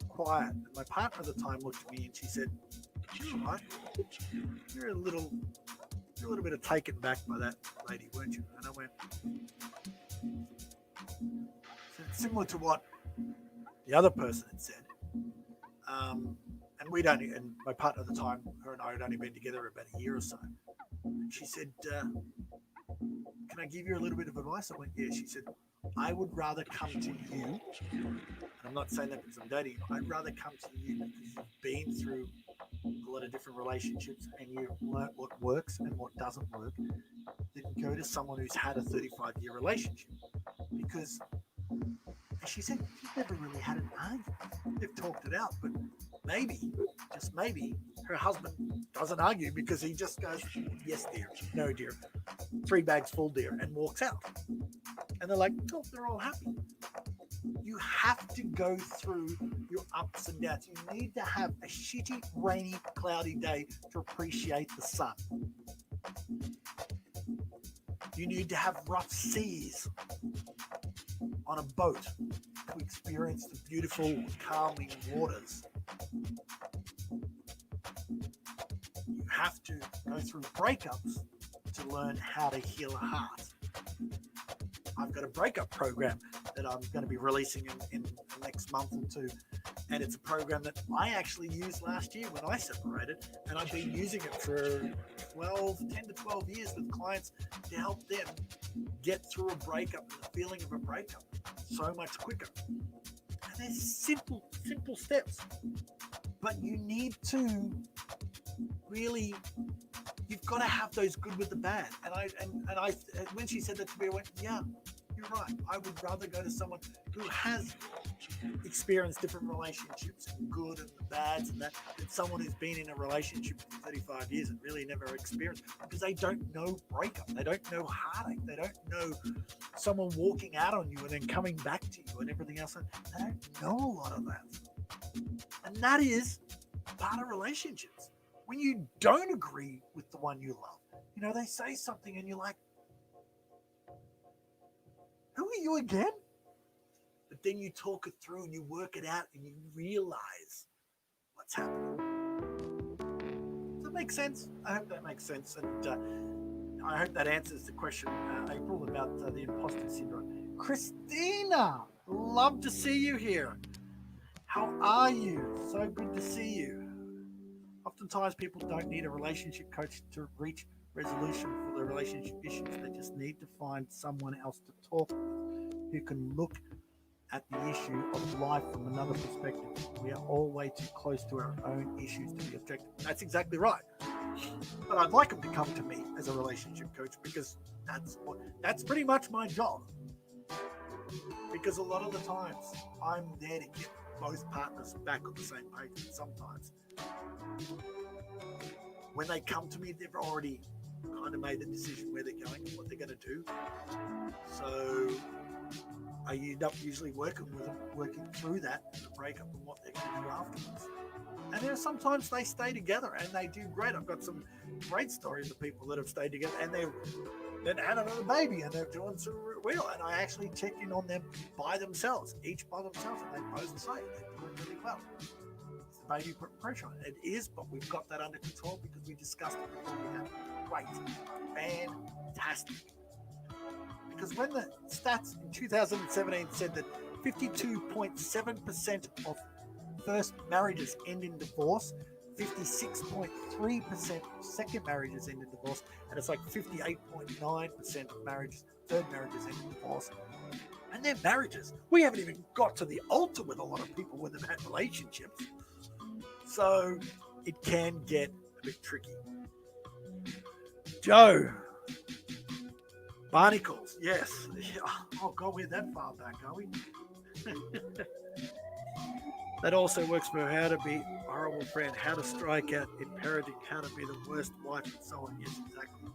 quiet. And my partner at the time looked at me, and she said, you know what? You're a little bit taken back by that lady, weren't you? And I went, so it's similar to what the other person had said. And my partner at the time, her and I had only been together about a year or so. And she said, can I give you a little bit of advice? I went, yeah. She said, I would rather come to you, and I'm not saying that because I'm dating, I'd rather come to you because you've been through a lot of different relationships and you've learned what works and what doesn't work, than go to someone who's had a 35-year relationship. Because, as she said, she's never really had an argument. They've talked it out, but maybe, just maybe, her husband doesn't argue because he just goes, yes, dear, no, dear, 3 bags full, dear, and walks out. And they're like, oh, they're all happy. You have to go through your ups and downs. You need to have a shitty, rainy, cloudy day to appreciate the sun. You need to have rough seas on a boat to experience the beautiful, calming waters. You have to go through breakups to learn how to heal a heart. I've got a breakup program that I'm going to be releasing in the next month or two. And it's a program that I actually used last year when I separated. And I've been using it for 10 to 12 years with clients to help them get through a breakup and the feeling of a breakup so much quicker. And there's simple steps. But you need to really, you've got to have those good with the bad. And I when she said that to me, I went, yeah, you're right. I would rather go to someone who has experienced different relationships, and good and the bads and that, than someone who's been in a relationship for 35 years and really never experienced, because they don't know breakup. They don't know heartache. They don't know someone walking out on you and then coming back to you and everything else. They don't know a lot of that. And that is part of relationships. When you don't agree with the one you love, they say something and you're like, who are you again? But then you talk it through and you work it out and you realize what's happening. Does that make sense? I hope that makes sense. And I hope that answers the question, April, about the imposter syndrome. Christina, love to see you here. How are you? So good to see you. Oftentimes people don't need a relationship coach to reach resolution for their relationship issues. They just need to find someone else to talk with who can look at the issue of life from another perspective. We are all way too close to our own issues to be objective. That's exactly right. But I'd like them to come to me as a relationship coach, because that's pretty much my job. Because a lot of the times I'm there to get both partners back on the same page. And sometimes when they come to me, they've already kind of made the decision where they're going and what they're going to do. So I end up usually working with them, working through that, the breakup, and what they're going to do afterwards. And then sometimes they stay together and they do great. I've got some great stories of people that have stayed together and they're then had another baby, and they're doing so well. And I actually checked in on them by themselves, each by themselves, and they both say they're doing really well. Is the baby put pressure on it? It is, but we've got that under control because we discussed it before we had. Great, fantastic. Because when the stats in 2017 said that 52.7% of first marriages end in divorce, 56.3% of second marriages end in divorce, and it's like 58.9% of marriages, third marriages end in divorce. And they're marriages. We haven't even got to the altar with a lot of people when they've had relationships. So it can get a bit tricky. Joe. Barnacles, yes. Oh, God, we're that far back, are we? That also works for how to be a horrible friend, how to strike out in parenting, how to be the worst wife, and so on. Yes, exactly.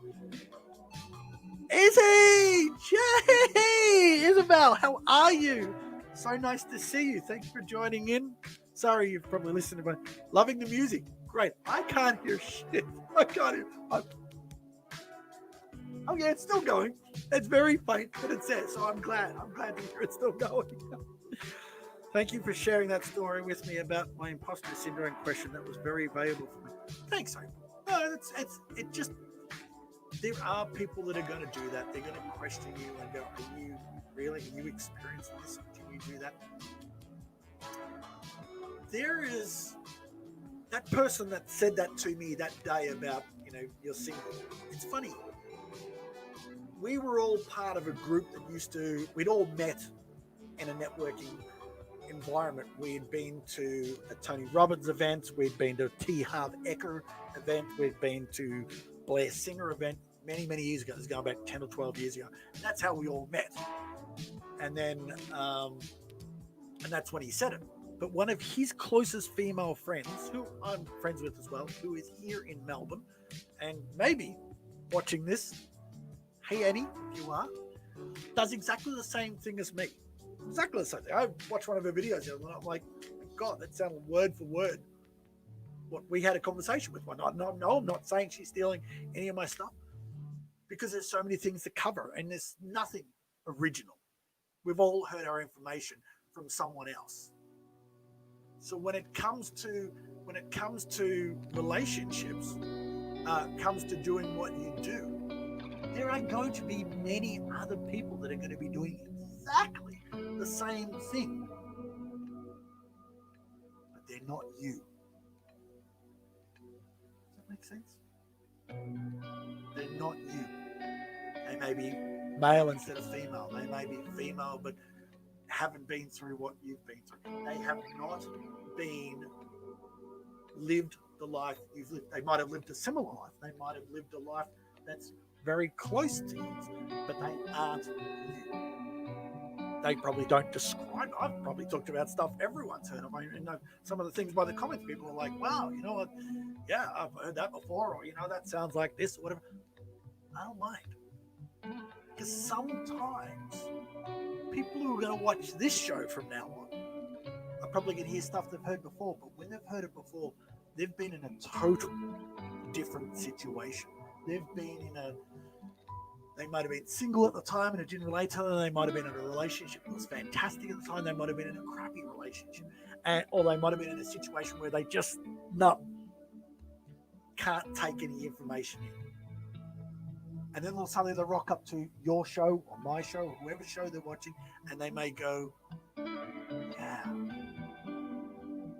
Izzy! Jay! Isabel, how are you? So nice to see you. Thanks for joining in. Sorry, you've probably listened to my... Loving the music. Great. I can't hear shit. I can't hear... Oh, yeah, it's still going. It's very faint, but it's there, so I'm glad. I'm glad to hear it's still going. Thank you for sharing that story with me about my imposter syndrome question. That was very valuable for me. Thanks, Hope. No, it just... There are people that are going to do that. They're going to question you and go, are you really? Are you experiencing this? Can you do that? There is that person that said that to me that day about, you're single. It's funny. We were all part of a group that we'd all met in a networking environment. We'd been to a Tony Robbins event. We'd been to a T. Harv Eker event. We'd been to Blair Singer event many, many years ago. It was going back 10 or 12 years ago. And that's how we all met. And then, and that's when he said it. But one of his closest female friends, who I'm friends with as well, who is here in Melbourne, and maybe watching this, hey Annie, if you are, does exactly the same thing as me. Exactly the same thing. I watched one of her videos the other night. I'm like, God, that sounded word for word what we had a conversation with one. No, I'm not saying she's stealing any of my stuff, because there's so many things to cover and there's nothing original. We've all heard our information from someone else. So when it comes to relationships, comes to doing what you do, there are going to be many other people that are going to be doing exactly the same thing, but they're not you. Does that make sense? They're not you. They may be male instead of female. They may be female but haven't been through what you've been through. They have not lived the life you've lived. They might have lived a similar life. They might have lived a life that's very close to yours, but they aren't you. They probably don't describe. I've probably talked about stuff everyone's heard of. I know some of the things by the comments. People are like, "Wow, you know what? Yeah, I've heard that before," or that sounds like this, or whatever. I don't mind, because sometimes people who are going to watch this show from now on are probably going to hear stuff they've heard before. But when they've heard it before, they've been in a total different situation. They've been they might have been single at the time and it didn't relate to them. They might have been in a relationship that was fantastic at the time. They might have been in a crappy relationship. Or they might have been in a situation where they just can't take any information in. And then suddenly they rock up to your show or my show or whoever show they're watching, and they may go, yeah,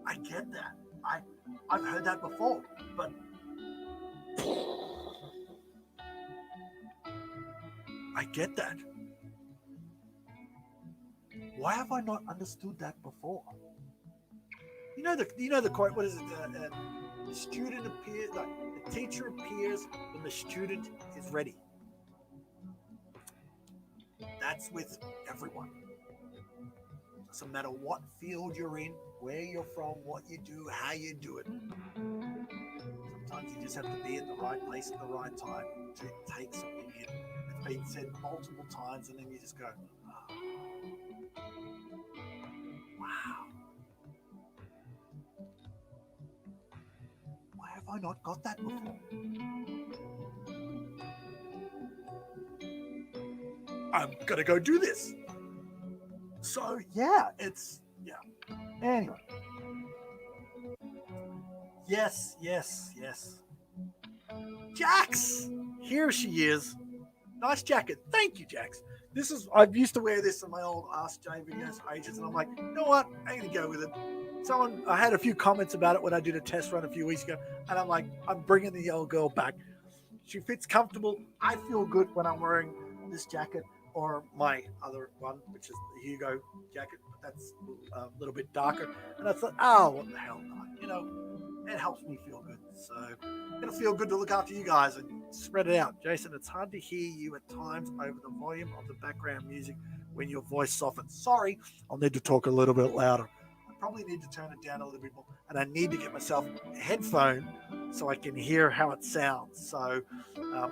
I get that. I've heard that before, but I get that. Why have I not understood that before? You know the quote. What is it? The student appears, like the teacher appears when the student is ready. That's with everyone. Doesn't matter what field you're in, where you're from, what you do, how you do it. Sometimes you just have to be in the right place at the right time to take something in. It's been said multiple times, and then you just go, oh, wow. Why have I not got that before? I'm gonna go do this. So yeah, it's yeah. Anyway, yes. Jax, here she is. Nice jacket. Thank you, Jax. This is I used to wear this in my old Ask Jay videos for ages, and I'm like, you know what? I'm gonna go with it. I had a few comments about it when I did a test run a few weeks ago, and I'm like, I'm bringing the yellow girl back. She fits comfortable. I feel good when I'm wearing this jacket or my other one, which is the Hugo jacket, but that's a little bit darker. And I thought, oh, what the hell not? You know, it helps me feel good. So it'll feel good to look after you guys and spread it out. Jason, it's hard to hear you at times over the volume of the background music when your voice softens. Sorry, I'll need to talk a little bit louder. I probably need to turn it down a little bit more, and I need to get myself a headphone so I can hear how it sounds. So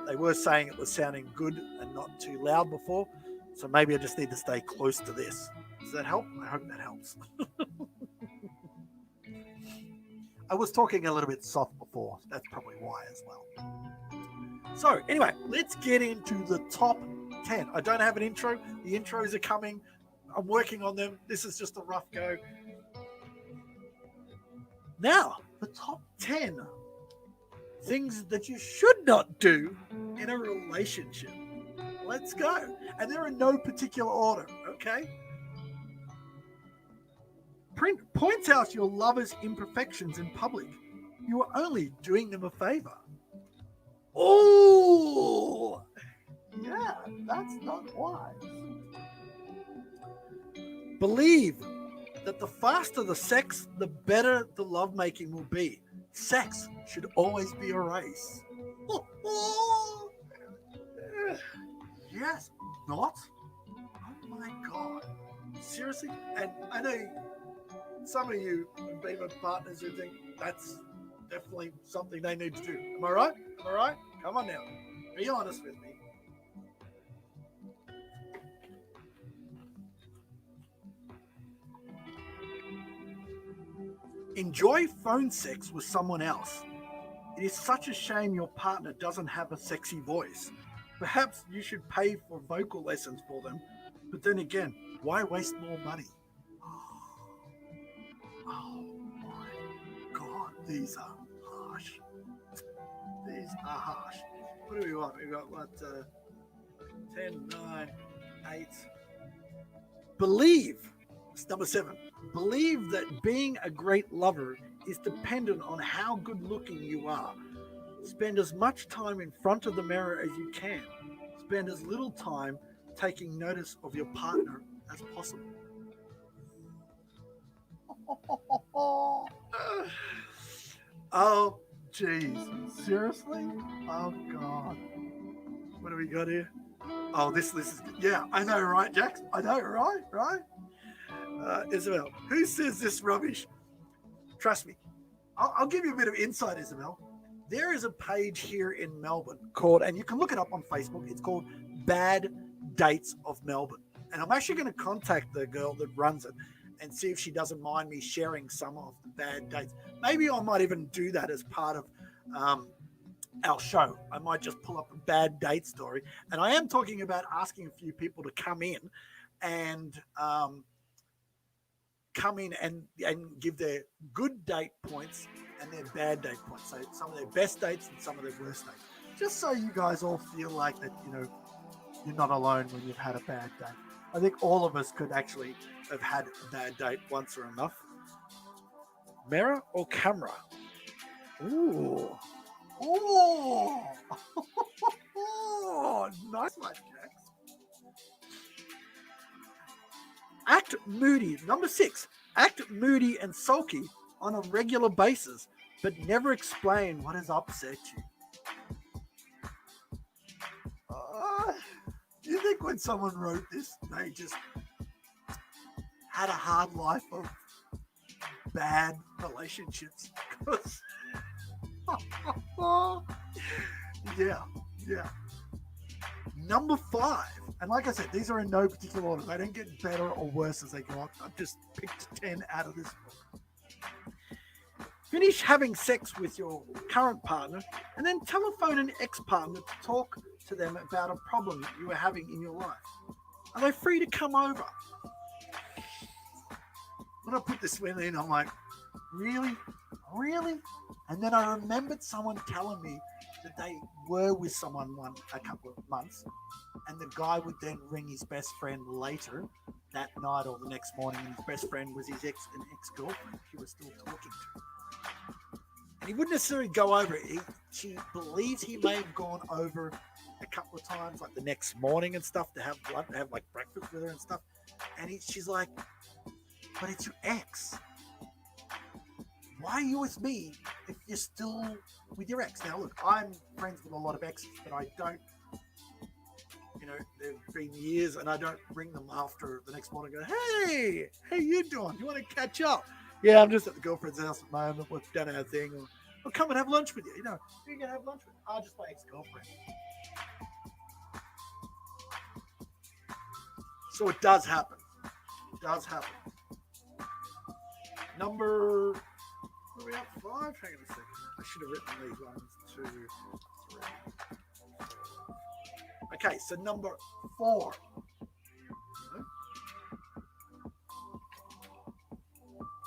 they were saying it was sounding good and not too loud before, so maybe I just need to stay close to this. Does that help? I hope that helps. I was talking a little bit soft before. That's probably why as well. So anyway, let's get into the top 10. I don't have an intro. The intros are coming. I'm working on them. This is just a rough go. Now, the top 10 things that you should not do in a relationship. Let's go. And they're in no particular order, okay? Point out your lover's imperfections in public. You are only doing them a favor. Oh, yeah, that's not wise. Believe that the faster the sex, the better the lovemaking will be. Sex should always be a race. Yes, not? Oh my God. Seriously? And I know some of you being with partners who think that's definitely something they need to do. Am I right? Am I right? Come on now. Be honest with me. Enjoy phone sex with someone else. It is such a shame your partner doesn't have a sexy voice. Perhaps you should pay for vocal lessons for them. But then again, why waste more money? Oh my God, these are harsh. These are harsh. What do we want? We've got what? 10, 9, 8. Believe. It's number 7. Believe that being a great lover is dependent on how good looking you are. Spend as much time in front of the mirror as you can. Spend as little time taking notice of your partner as possible. Oh, jeez. Seriously? Oh, God. What do we got here? Oh, this is good. Yeah, I know, right, Jax? I know, right? Isabel, who says this rubbish? Trust me. I'll give you a bit of insight, Isabel. There is a page here in Melbourne called, and you can look it up on Facebook, it's called Bad Dates of Melbourne. And I'm actually going to contact the girl that runs it and see if she doesn't mind me sharing some of the bad dates. Maybe I might even do that as part of our show. I might just pull up a bad date story. And I am talking about asking a few people to come in and give their good date points and their bad date points. So some of their best dates and some of their worst dates. Just so you guys all feel like that, you know, you're not alone when you've had a bad date. I think all of us could actually have had a bad date once or enough. Mirror or camera? Ooh. Oh. Nice one, Jax. Act moody. Number 6. Act moody and sulky on a regular basis, but never explain what has upset you. Do you think when someone wrote this, they just had a hard life of bad relationships? Yeah. Number 5, and like I said, these are in no particular order. They don't get better or worse as they go up. I've just picked 10 out of this book. Finish having sex with your current partner and then telephone an ex-partner to talk to them about a problem you are having in your life. Are they free to come over? When I put this one in, I'm like, really? Really? And then I remembered someone telling me that they were with someone a couple of months, and the guy would then ring his best friend later that night or the next morning, and his best friend was his ex-girlfriend he was still talking to. And he wouldn't necessarily go over. She believes he may have gone over a couple of times, like the next morning and stuff, to have lunch, to have like breakfast with her and stuff. And she's like, but it's your ex. Why are you with me if you're still with your ex? Now, look, I'm friends with a lot of exes, but I don't, there've been years, and I don't ring them after the next morning and go, hey, how you doing? You want to catch up? Yeah, I'm just at the girlfriend's house at the moment. We've done our thing. Or I'll come and have lunch with you. Who are you going to have lunch with? I'll just my ex-girlfriend. So it does happen. It does happen. Number... What are we at? 5? Hang on a second. I should have written these ones. 2, 3, 4. Okay, so number 4.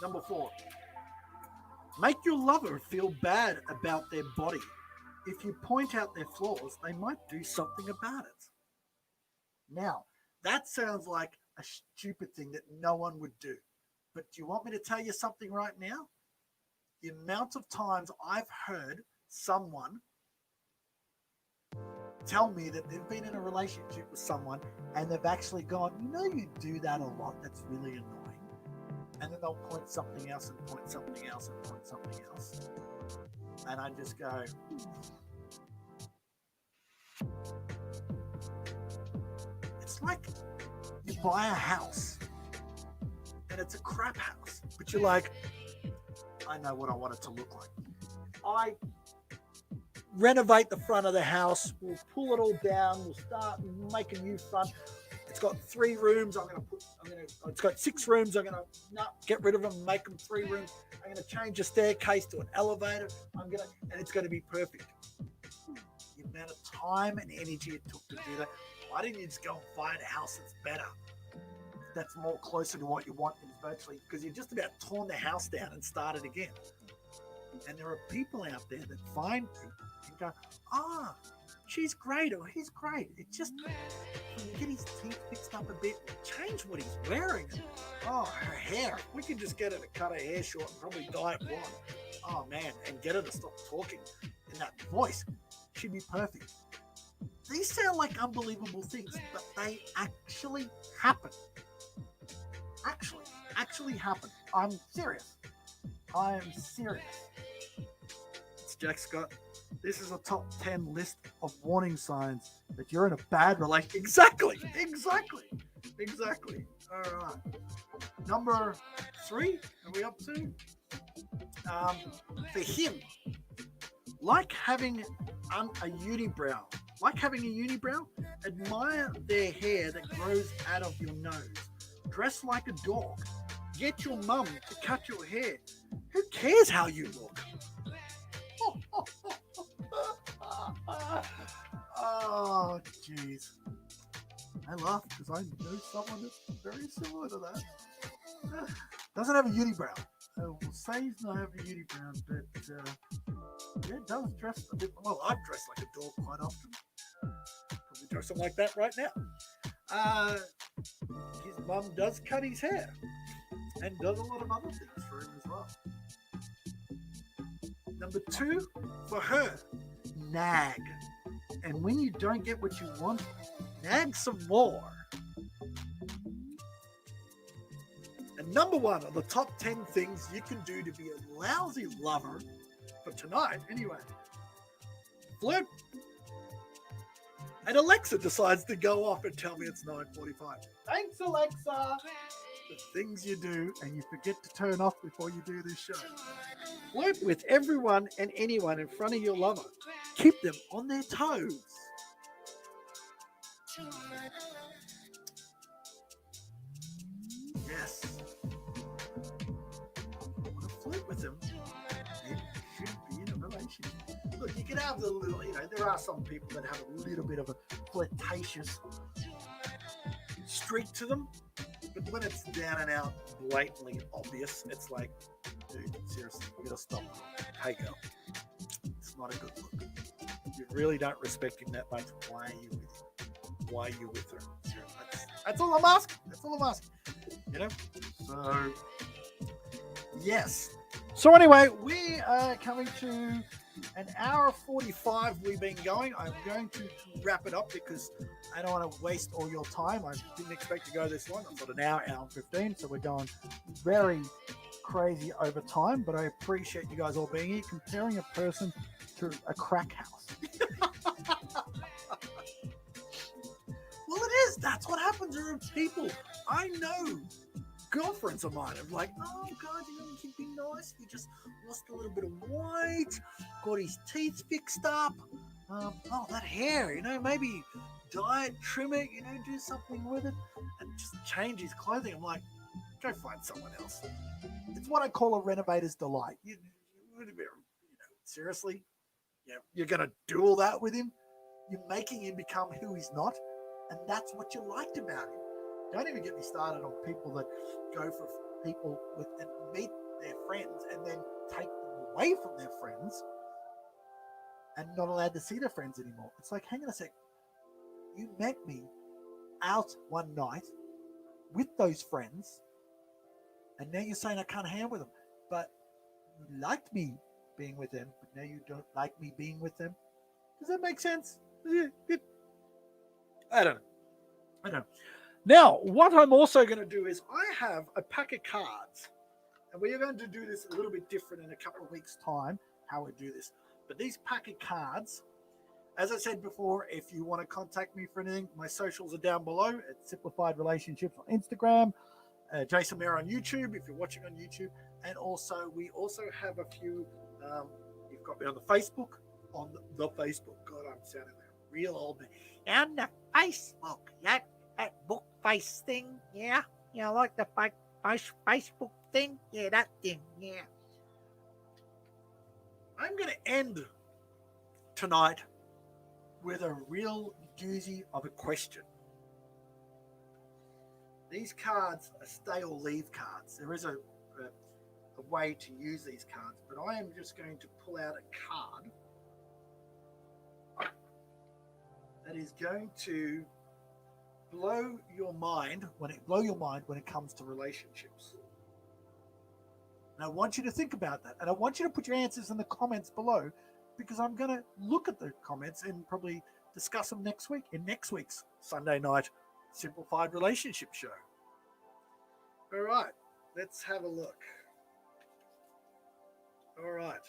Number 4. Make your lover feel bad about their body. If you point out their flaws, they might do something about it. Now, that sounds like a stupid thing that no one would do. But do you want me to tell you something right now? The amount of times I've heard someone tell me that they've been in a relationship with someone and they've actually gone, you do that a lot. That's really annoying. And then they'll point something else and point something else and point something else. And I just go, it's like you buy a house and it's a crap house, but you're like, I know what I want it to look like. I renovate the front of the house. We'll pull it all down. We'll start make a new front. It's got 3 rooms. It's got 6 rooms. I'm gonna get rid of them, make them 3 rooms. I'm gonna change a staircase to an elevator. And it's gonna be perfect. The amount of time and energy it took to do that. Why didn't you just go and find a house that's better? That's more closer to what you want virtually, because you just about torn the house down and started again. And there are people out there that find people and go, she's great or he's great. It just, when you get his teeth fixed up a bit, change what he's wearing. Her hair. We can just get her to cut her hair short and probably dye it blonde. Oh man, and get her to stop talking in that voice. She'd be perfect. These sound like unbelievable things, but they actually happen. Actually happen. I'm serious. I am serious. It's Jack Scott. This is a top 10 list of warning signs that you're in a bad relationship. Exactly. All right. Number 3. Are we up to? For him, like having a unibrow. Admire their hair that grows out of your nose. Dress like a dog. Get your mum to cut your hair. Who cares how you look? Oh, jeez. I laugh because I know someone that's very similar to that. Doesn't have a unibrow. So we'll say he's not having a unibrow, but yeah, does dress a bit. Well, I've dressed like a dog quite often. Probably dressing like that right now. His mum does cut his hair and does a lot of other things for him as well. Number 2, for her, nag. And when you don't get what you want, nag some more. And number 1 of the top 10 things you can do to be a lousy lover for tonight, anyway, flirt. And Alexa decides to go off and tell me it's 9:45. Thanks, Alexa. The things you do and you forget to turn off before you do this show. Flirt with everyone and anyone in front of your lover. Keep them on their toes. Yes. Want to flirt with them? You should be in a relationship. Look, you can have the little, there are some people that have a little bit of a flirtatious streak to them. But when it's down and out, blatantly obvious, it's like, dude, seriously, you gotta stop. Hey, girl, it's not a good look. You really don't respect him that much. Why are you with him? Why are you with her? That's all I'm asking. That's all I'm asking. You know? So, yes. So anyway, we are coming to an hour 45 we've been going. I'm going to wrap it up because I don't want to waste all your time. I didn't expect to go this long. I thought an hour, hour and 15. So we're going very crazy over time, but I appreciate you guys all being here. Comparing a person to a crack house. Well, it is. That's what happens to people. I know girlfriends of mine are like, oh, God, you know, he'd be nice. He just lost a little bit of weight, got his teeth fixed up. Oh, that hair, you know, maybe dye it, trim it, you know, do something with it, and just change his clothing. I'm like, go find someone else. It's what I call a renovator's delight. You know, seriously? You're going to do all that with him? You're making him become who he's not? And that's what you liked about him. Don't even get me started on people that go for people with and meet their friends and then take them away from their friends and not allowed to see their friends anymore. It's like, hang on a sec. You met me out one night with those friends, and now you're saying I can't hang with them. But you liked me being with them, but now you don't like me being with them. Does that make sense? I don't know. Now, what I'm also going to do is I have a pack of cards, and we are going to do this a little bit different in a couple of weeks' time, how we do this. But these pack of cards, as I said before, if you want to contact me for anything, my socials are down below at Simplified Relationships on Instagram, Jason Mayer on YouTube, if you're watching on YouTube. And also, we also have a few, you've got me on the Facebook, God, I'm sounding like a real old man. On the Facebook, that book face thing, yeah, like the Facebook thing, that thing, yeah. I'm going to end tonight with a real doozy of a question. These cards are stay or leave cards. There is a way to use these cards, but I am just going to pull out a card that is going to blow your mind when it comes to relationships. And I want you to think about that. And I want you to put your answers in the comments below, because I'm going to look at the comments and probably discuss them next week in next week's Sunday night Simplified Relationship Show. All right, let's have a look. All right.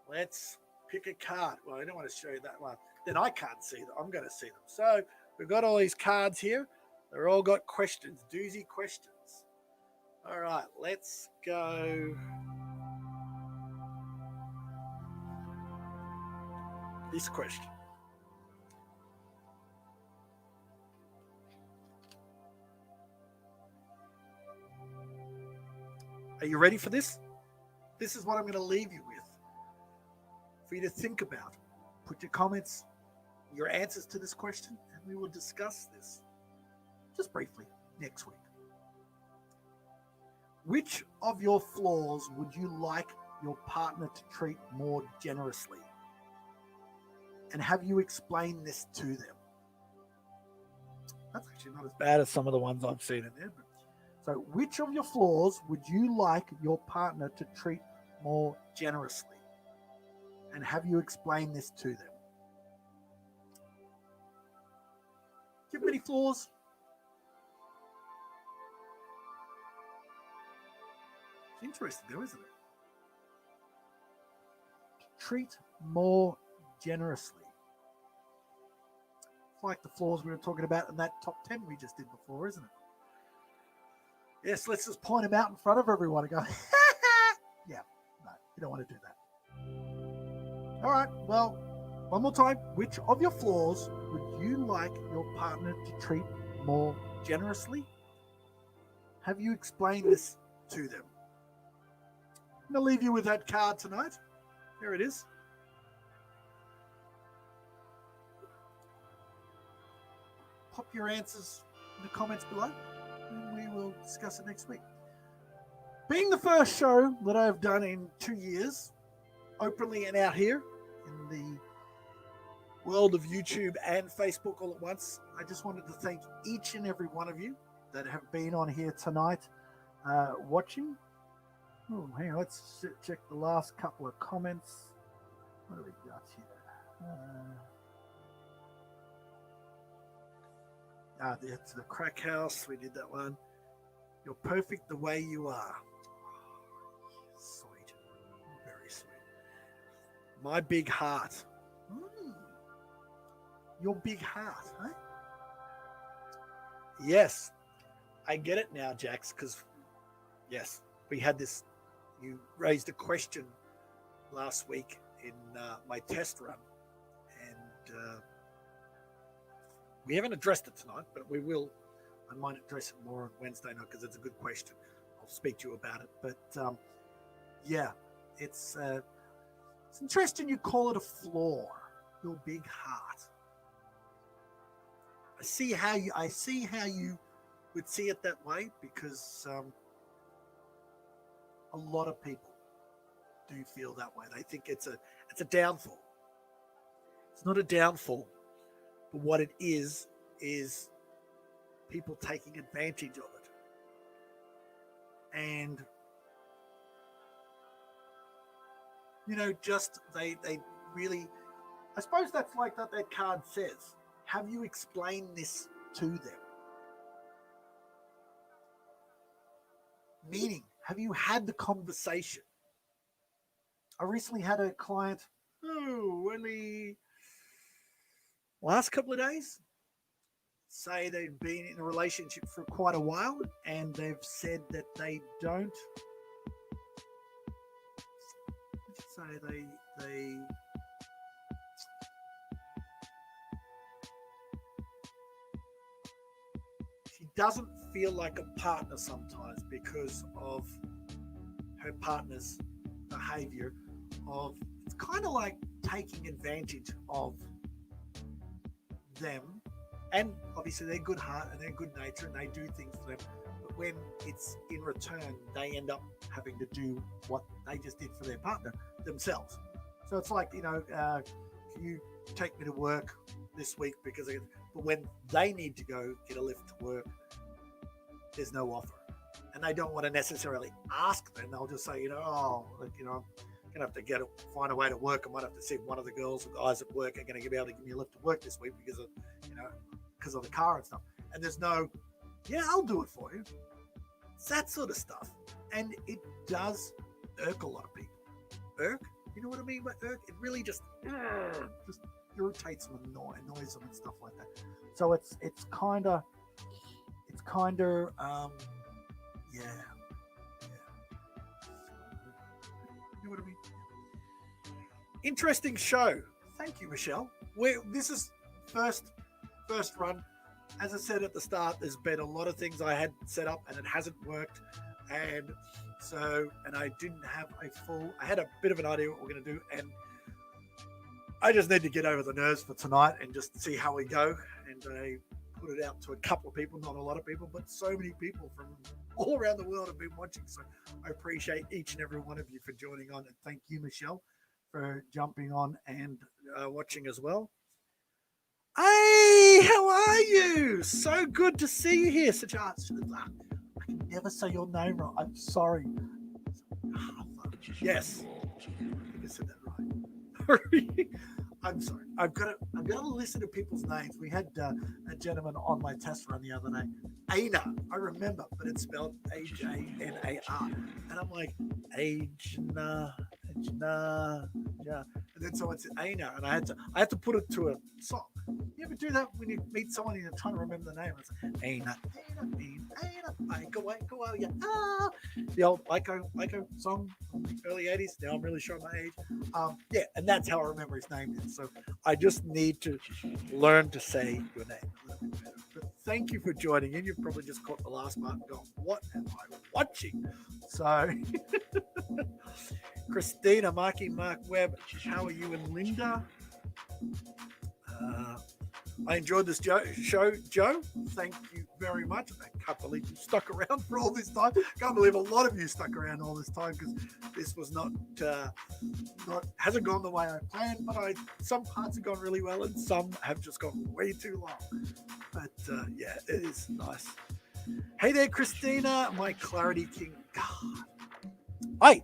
Let's pick a card. Well, I don't want to show you that one. Then I can't see them. I'm going to see them. So we've got all these cards here. They're all got questions, doozy questions. All right, let's go. This question. Are you ready for this? This is what I'm going to leave you with for you to think about. Put your comments, your answers to this question, and we will discuss this just briefly next week. Which of your flaws would you like your partner to treat more generously? And have you explained this to them? That's actually not as bad as some of the ones I've seen in there. So which of your flaws would you like your partner to treat more generously? And have you explained this to them? Do you have many flaws? It's interesting though, isn't it? To treat more generously. It's like the flaws we were talking about in that top 10 we just did before, isn't it? Yes, let's just point them out in front of everyone and go, yeah, no, you don't want to do that. All right, well, one more time. Which of your flaws would you like your partner to treat more generously? Have you explained this to them? I'm going to leave you with that card tonight. Here it is. pop your answers in the comments below, and we will discuss it next week. Being the first show that I've done in 2 years, openly and out here in the world of YouTube and Facebook all at once, I just wanted to thank each and every one of you that have been on here tonight watching. Oh, hang on, let's check the last couple of comments. What do we got here? It's the Crack House. We did that one. You're perfect the way you are. Sweet. Very sweet. My big heart. Your big heart, huh? Yes. I get it now, Jax, because, yes, we had this. You raised a question last week in my test run, and we haven't addressed it tonight, but we will. I might address it more on Wednesday night because it's a good question. I'll speak to you about it. But yeah, it's interesting you call it a flaw, your big heart. I see how you would see it that way, because a lot of people do feel that way. They think it's a downfall. It's not a downfall, but what it is people taking advantage of it. And just they really, I suppose that's like that card says. Have you explained this to them? Meaning, have you had the conversation? I recently had a client, only last couple of days, say they've been in a relationship for quite a while, and they've said that they don't. She doesn't feel like a partner sometimes because of her partner's behavior of, it's kind of like taking advantage of them. And obviously they're good heart and they're good nature and they do things for them. But when it's in return, they end up having to do what they just did for their partner themselves. So it's like, can you take me to work this week? But when they need to go get a lift to work, there's no offer. And they don't want to necessarily ask them. They'll just say, I'm going to have to find a way to work. I might have to see if one of the girls or guys at work are going to be able to give me a lift to work this week because of the car and stuff. And there's no, I'll do it for you. It's that sort of stuff. And it does irk a lot of people. Irk? You know what I mean by irk? It really just irritates them and annoys them and stuff like that. So it's kind of, yeah. You know what I mean? Interesting show. Thank you, Michelle. This is first run. As I said at the start, there's been a lot of things I had set up and it hasn't worked. And I didn't have I had a bit of an idea what we're going to do. And I just need to get over the nerves for tonight and just see how we go. And I put it out to a couple of people, not a lot of people, but so many people from all around the world have been watching. So I appreciate each and every one of you for joining on. And thank you, Michelle, for jumping on and watching as well. Hey, how are you? So good to see you here. I can never say your name right. I'm sorry. Yes. I think I said that right. I'm sorry. I've got to listen to people's names. We had a gentleman on my test run the other day. Aina, I remember, but it's spelled Ajnar. And I'm like, Ajna, yeah. And then someone said Aina, and I had to put it to a song. You ever do that when you meet someone and you're trying to remember the name? It's like, Aina, Aina, yeah. The old Aiko song from the early 80s. Now I'm really showing my age. And that's how I remember his name is. So I just need to learn to say your name a little bit better. But thank you for joining in. You've probably just caught the last part and gone, what am I watching? So Christina, Mark Webb, how are you and Linda? I enjoyed this show, Joe. Thank you very much. I can't believe you stuck around for all this time. Can't believe a lot of you stuck around all this time because this was not hasn't gone the way I planned. But some parts have gone really well and some have just gone way too long. But yeah, it is nice. Hey there, Christina, my Clarity King. God. Hey,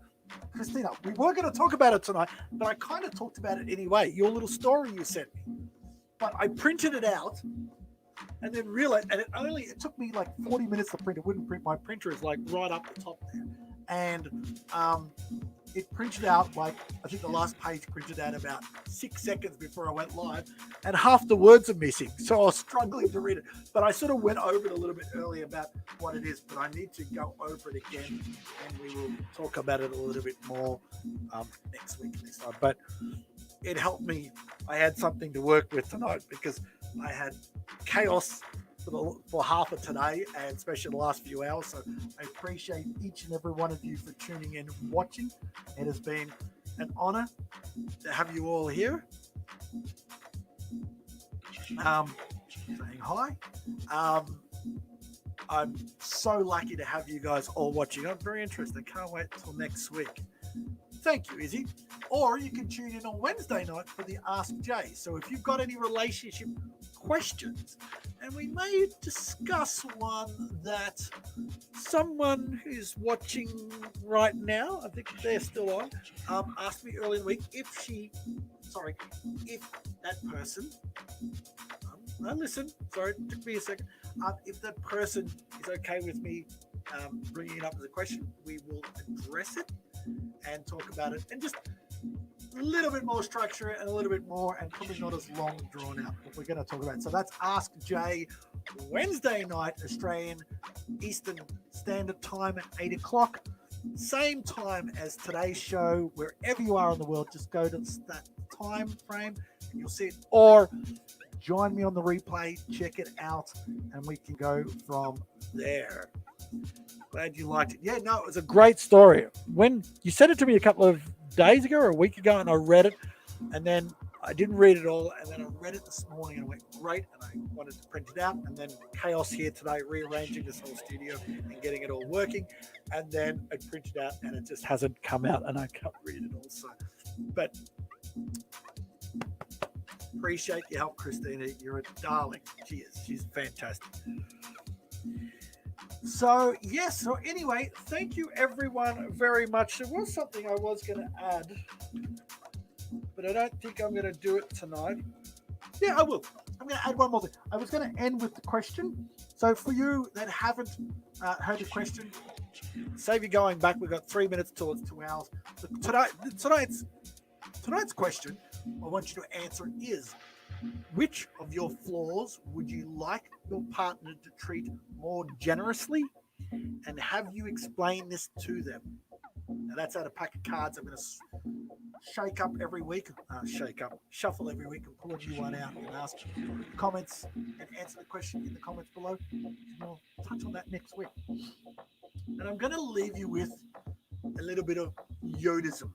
Christina, we were going to talk about it tonight, but I kind of talked about it anyway. Your little story you sent me. But I printed it out and then realized, and it took me like 40 minutes to print. It wouldn't print. My printer is like right up the top there. And it printed out like, I think the last page printed out about 6 seconds before I went live, and half the words are missing. So I was struggling to read it. But I sort of went over it a little bit earlier about what it is, but I need to go over it again, and we will talk about it a little bit more next week. But it helped me. I had something to work with tonight because I had chaos for half of today, and especially the last few hours. So I appreciate each and every one of you for tuning in and watching. It has been an honor to have you all here. Saying hi. I'm so lucky to have you guys all watching. I'm very interested. Can't wait till next week. Thank you, Izzy. Or you can tune in on Wednesday night for the Ask Jay. So if you've got any relationship questions, and we may discuss one that someone who's watching right now, I think they're still on, asked me early in the week if that person, sorry, it took me a second, if that person is okay with me bringing it up as a question, we will address it and talk about it, and just a little bit more structure and a little bit more, and probably not as long drawn out, but we're going to talk about it. So that's Ask Jay, Wednesday night, Australian Eastern Standard Time at 8 o'clock. Same time as today's show. Wherever you are in the world, just go to that time frame and you'll see it. Or join me on the replay, check it out, and we can go from there. Glad you liked it. Yeah, no, it was a great story. When you sent it to me a couple of days ago or a week ago, and I read it, and then I didn't read it all, and then I read it this morning, and it went great, and I wanted to print it out, and then chaos here today, rearranging this whole studio and getting it all working, and then I printed out, and it just hasn't come out, and I can't read it also. But appreciate your help, Christina. You're a darling. She is. She's fantastic. So, yes. So, anyway, thank you, everyone, very much. There was something I was going to add, but I don't think I'm going to do it tonight. Yeah, I will. I'm going to add one more thing. I was going to end with the question. So, for you that haven't heard the question, save you going back. We've got 3 minutes till it's 2 hours. Tonight's question I want you to answer is, which of your flaws would you like your partner to treat more generously, and have you explained this to them? Now, that's out of a pack of cards I'm going to shuffle every week and pull a new one out and ask comments and answer the question in the comments below. And we'll touch on that next week. And I'm going to leave you with a little bit of Yodism.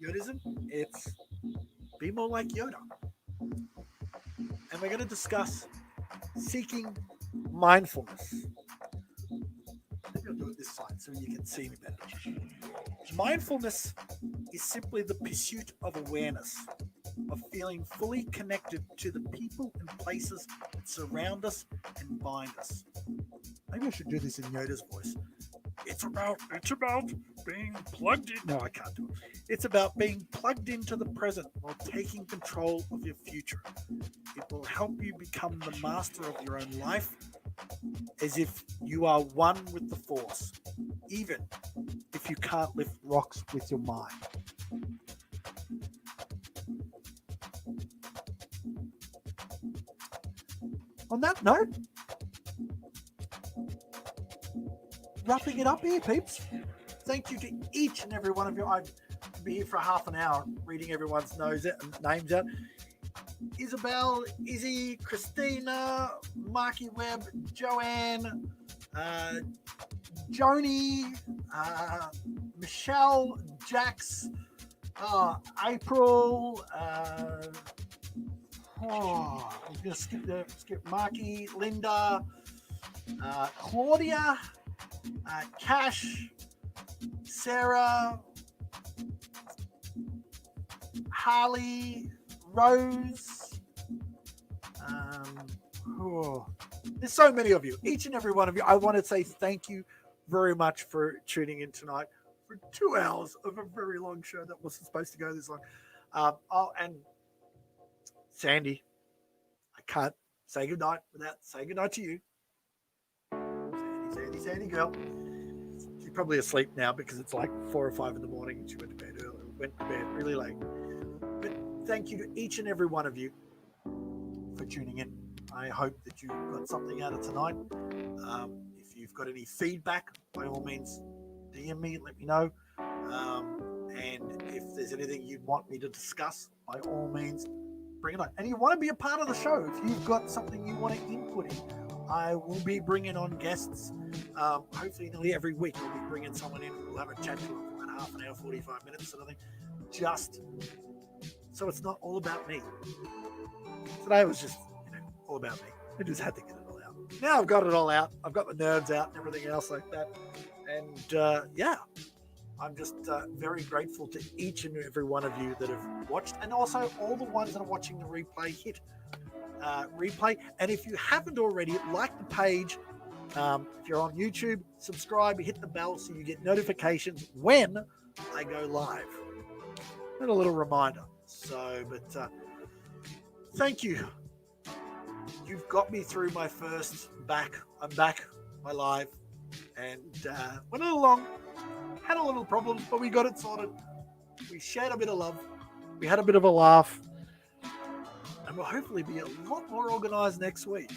Yodism, it's be more like Yoda. And we're going to discuss seeking mindfulness. Maybe I'll do it this side so you can see me better. Mindfulness is simply the pursuit of awareness, of feeling fully connected to the people and places that surround us and bind us. Maybe I should do this in Yoda's voice. It's about being plugged in. No, I can't do it. It's about being plugged into the present while taking control of your future. It will help you become the master of your own life, as if you are one with the force, even if you can't lift rocks with your mind. On that note, wrapping it up here, peeps. Thank you to each and every one of you. I'd be here for half an hour reading everyone's names out. Isabel, Izzy, Christina, Marky Webb, Joanne, Joni, Michelle, Jax, April, I'm going to skip Marky, Linda, Claudia, Cash, Sarah, Harley, Rose. There's so many of you, each and every one of you. I want to say thank you very much for tuning in tonight for 2 hours of a very long show that wasn't supposed to go this long. And Sandy, I can't say goodnight without saying goodnight to you. Sandy girl. She's probably asleep now because it's like 4 or 5 in the morning and she went to bed really late. But thank you to each and every one of you for tuning in. I hope that you got something out of tonight. If you've got any feedback, by all means, DM me, let me know. And if there's anything you want me to discuss, by all means, bring it on. And you want to be a part of the show, if you've got something you want to input in, I will be bringing on guests. Hopefully nearly every week I'll be bringing someone in. We'll have a chat to them for about half an hour, 45 minutes sort of thing. Just so it's not all about me. Today was just, all about me. I just had to get it all out. Now I've got it all out. I've got the nerves out and everything else like that. And I'm just very grateful to each and every one of you that have watched, and also all the ones that are watching the replay. Hit replay. And if you haven't already, like the page. If you're on YouTube, subscribe, hit the bell so you get notifications when I go live. And a little reminder. But thank you. You've got me through my first back. I'm back, my live. And went a little long. Had a little problems, but we got it sorted. We shared a bit of love. We had a bit of a laugh. And we'll hopefully be a lot more organized next week.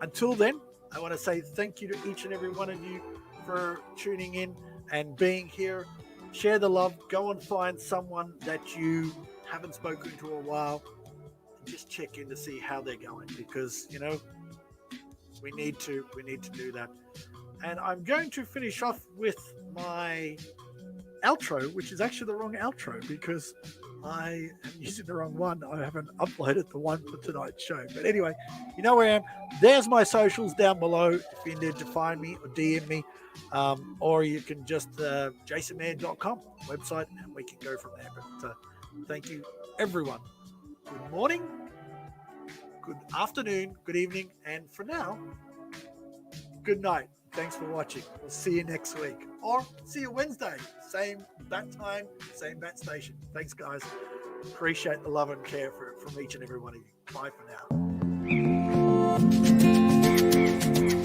Until then, I want to say thank you to each and every one of you for tuning in and being here. Share the love. Go and find someone that you haven't spoken to a while. Just check in to see how they're going, because we need to do that. And I'm going to finish off with my outro, which is actually the wrong outro because I am using the wrong one. I haven't uploaded the one for tonight's show. But anyway, you know where I am. There's my socials down below if you need to find me or DM me. Or you can just jasonmann.com website and we can go from there. But thank you, everyone. Good morning, good afternoon, good evening, and for now, good night. Thanks for watching. We'll see you next week. Or see you Wednesday. Same bat time, same bat station. Thanks, guys. Appreciate the love and care from each and every one of you. Bye for now.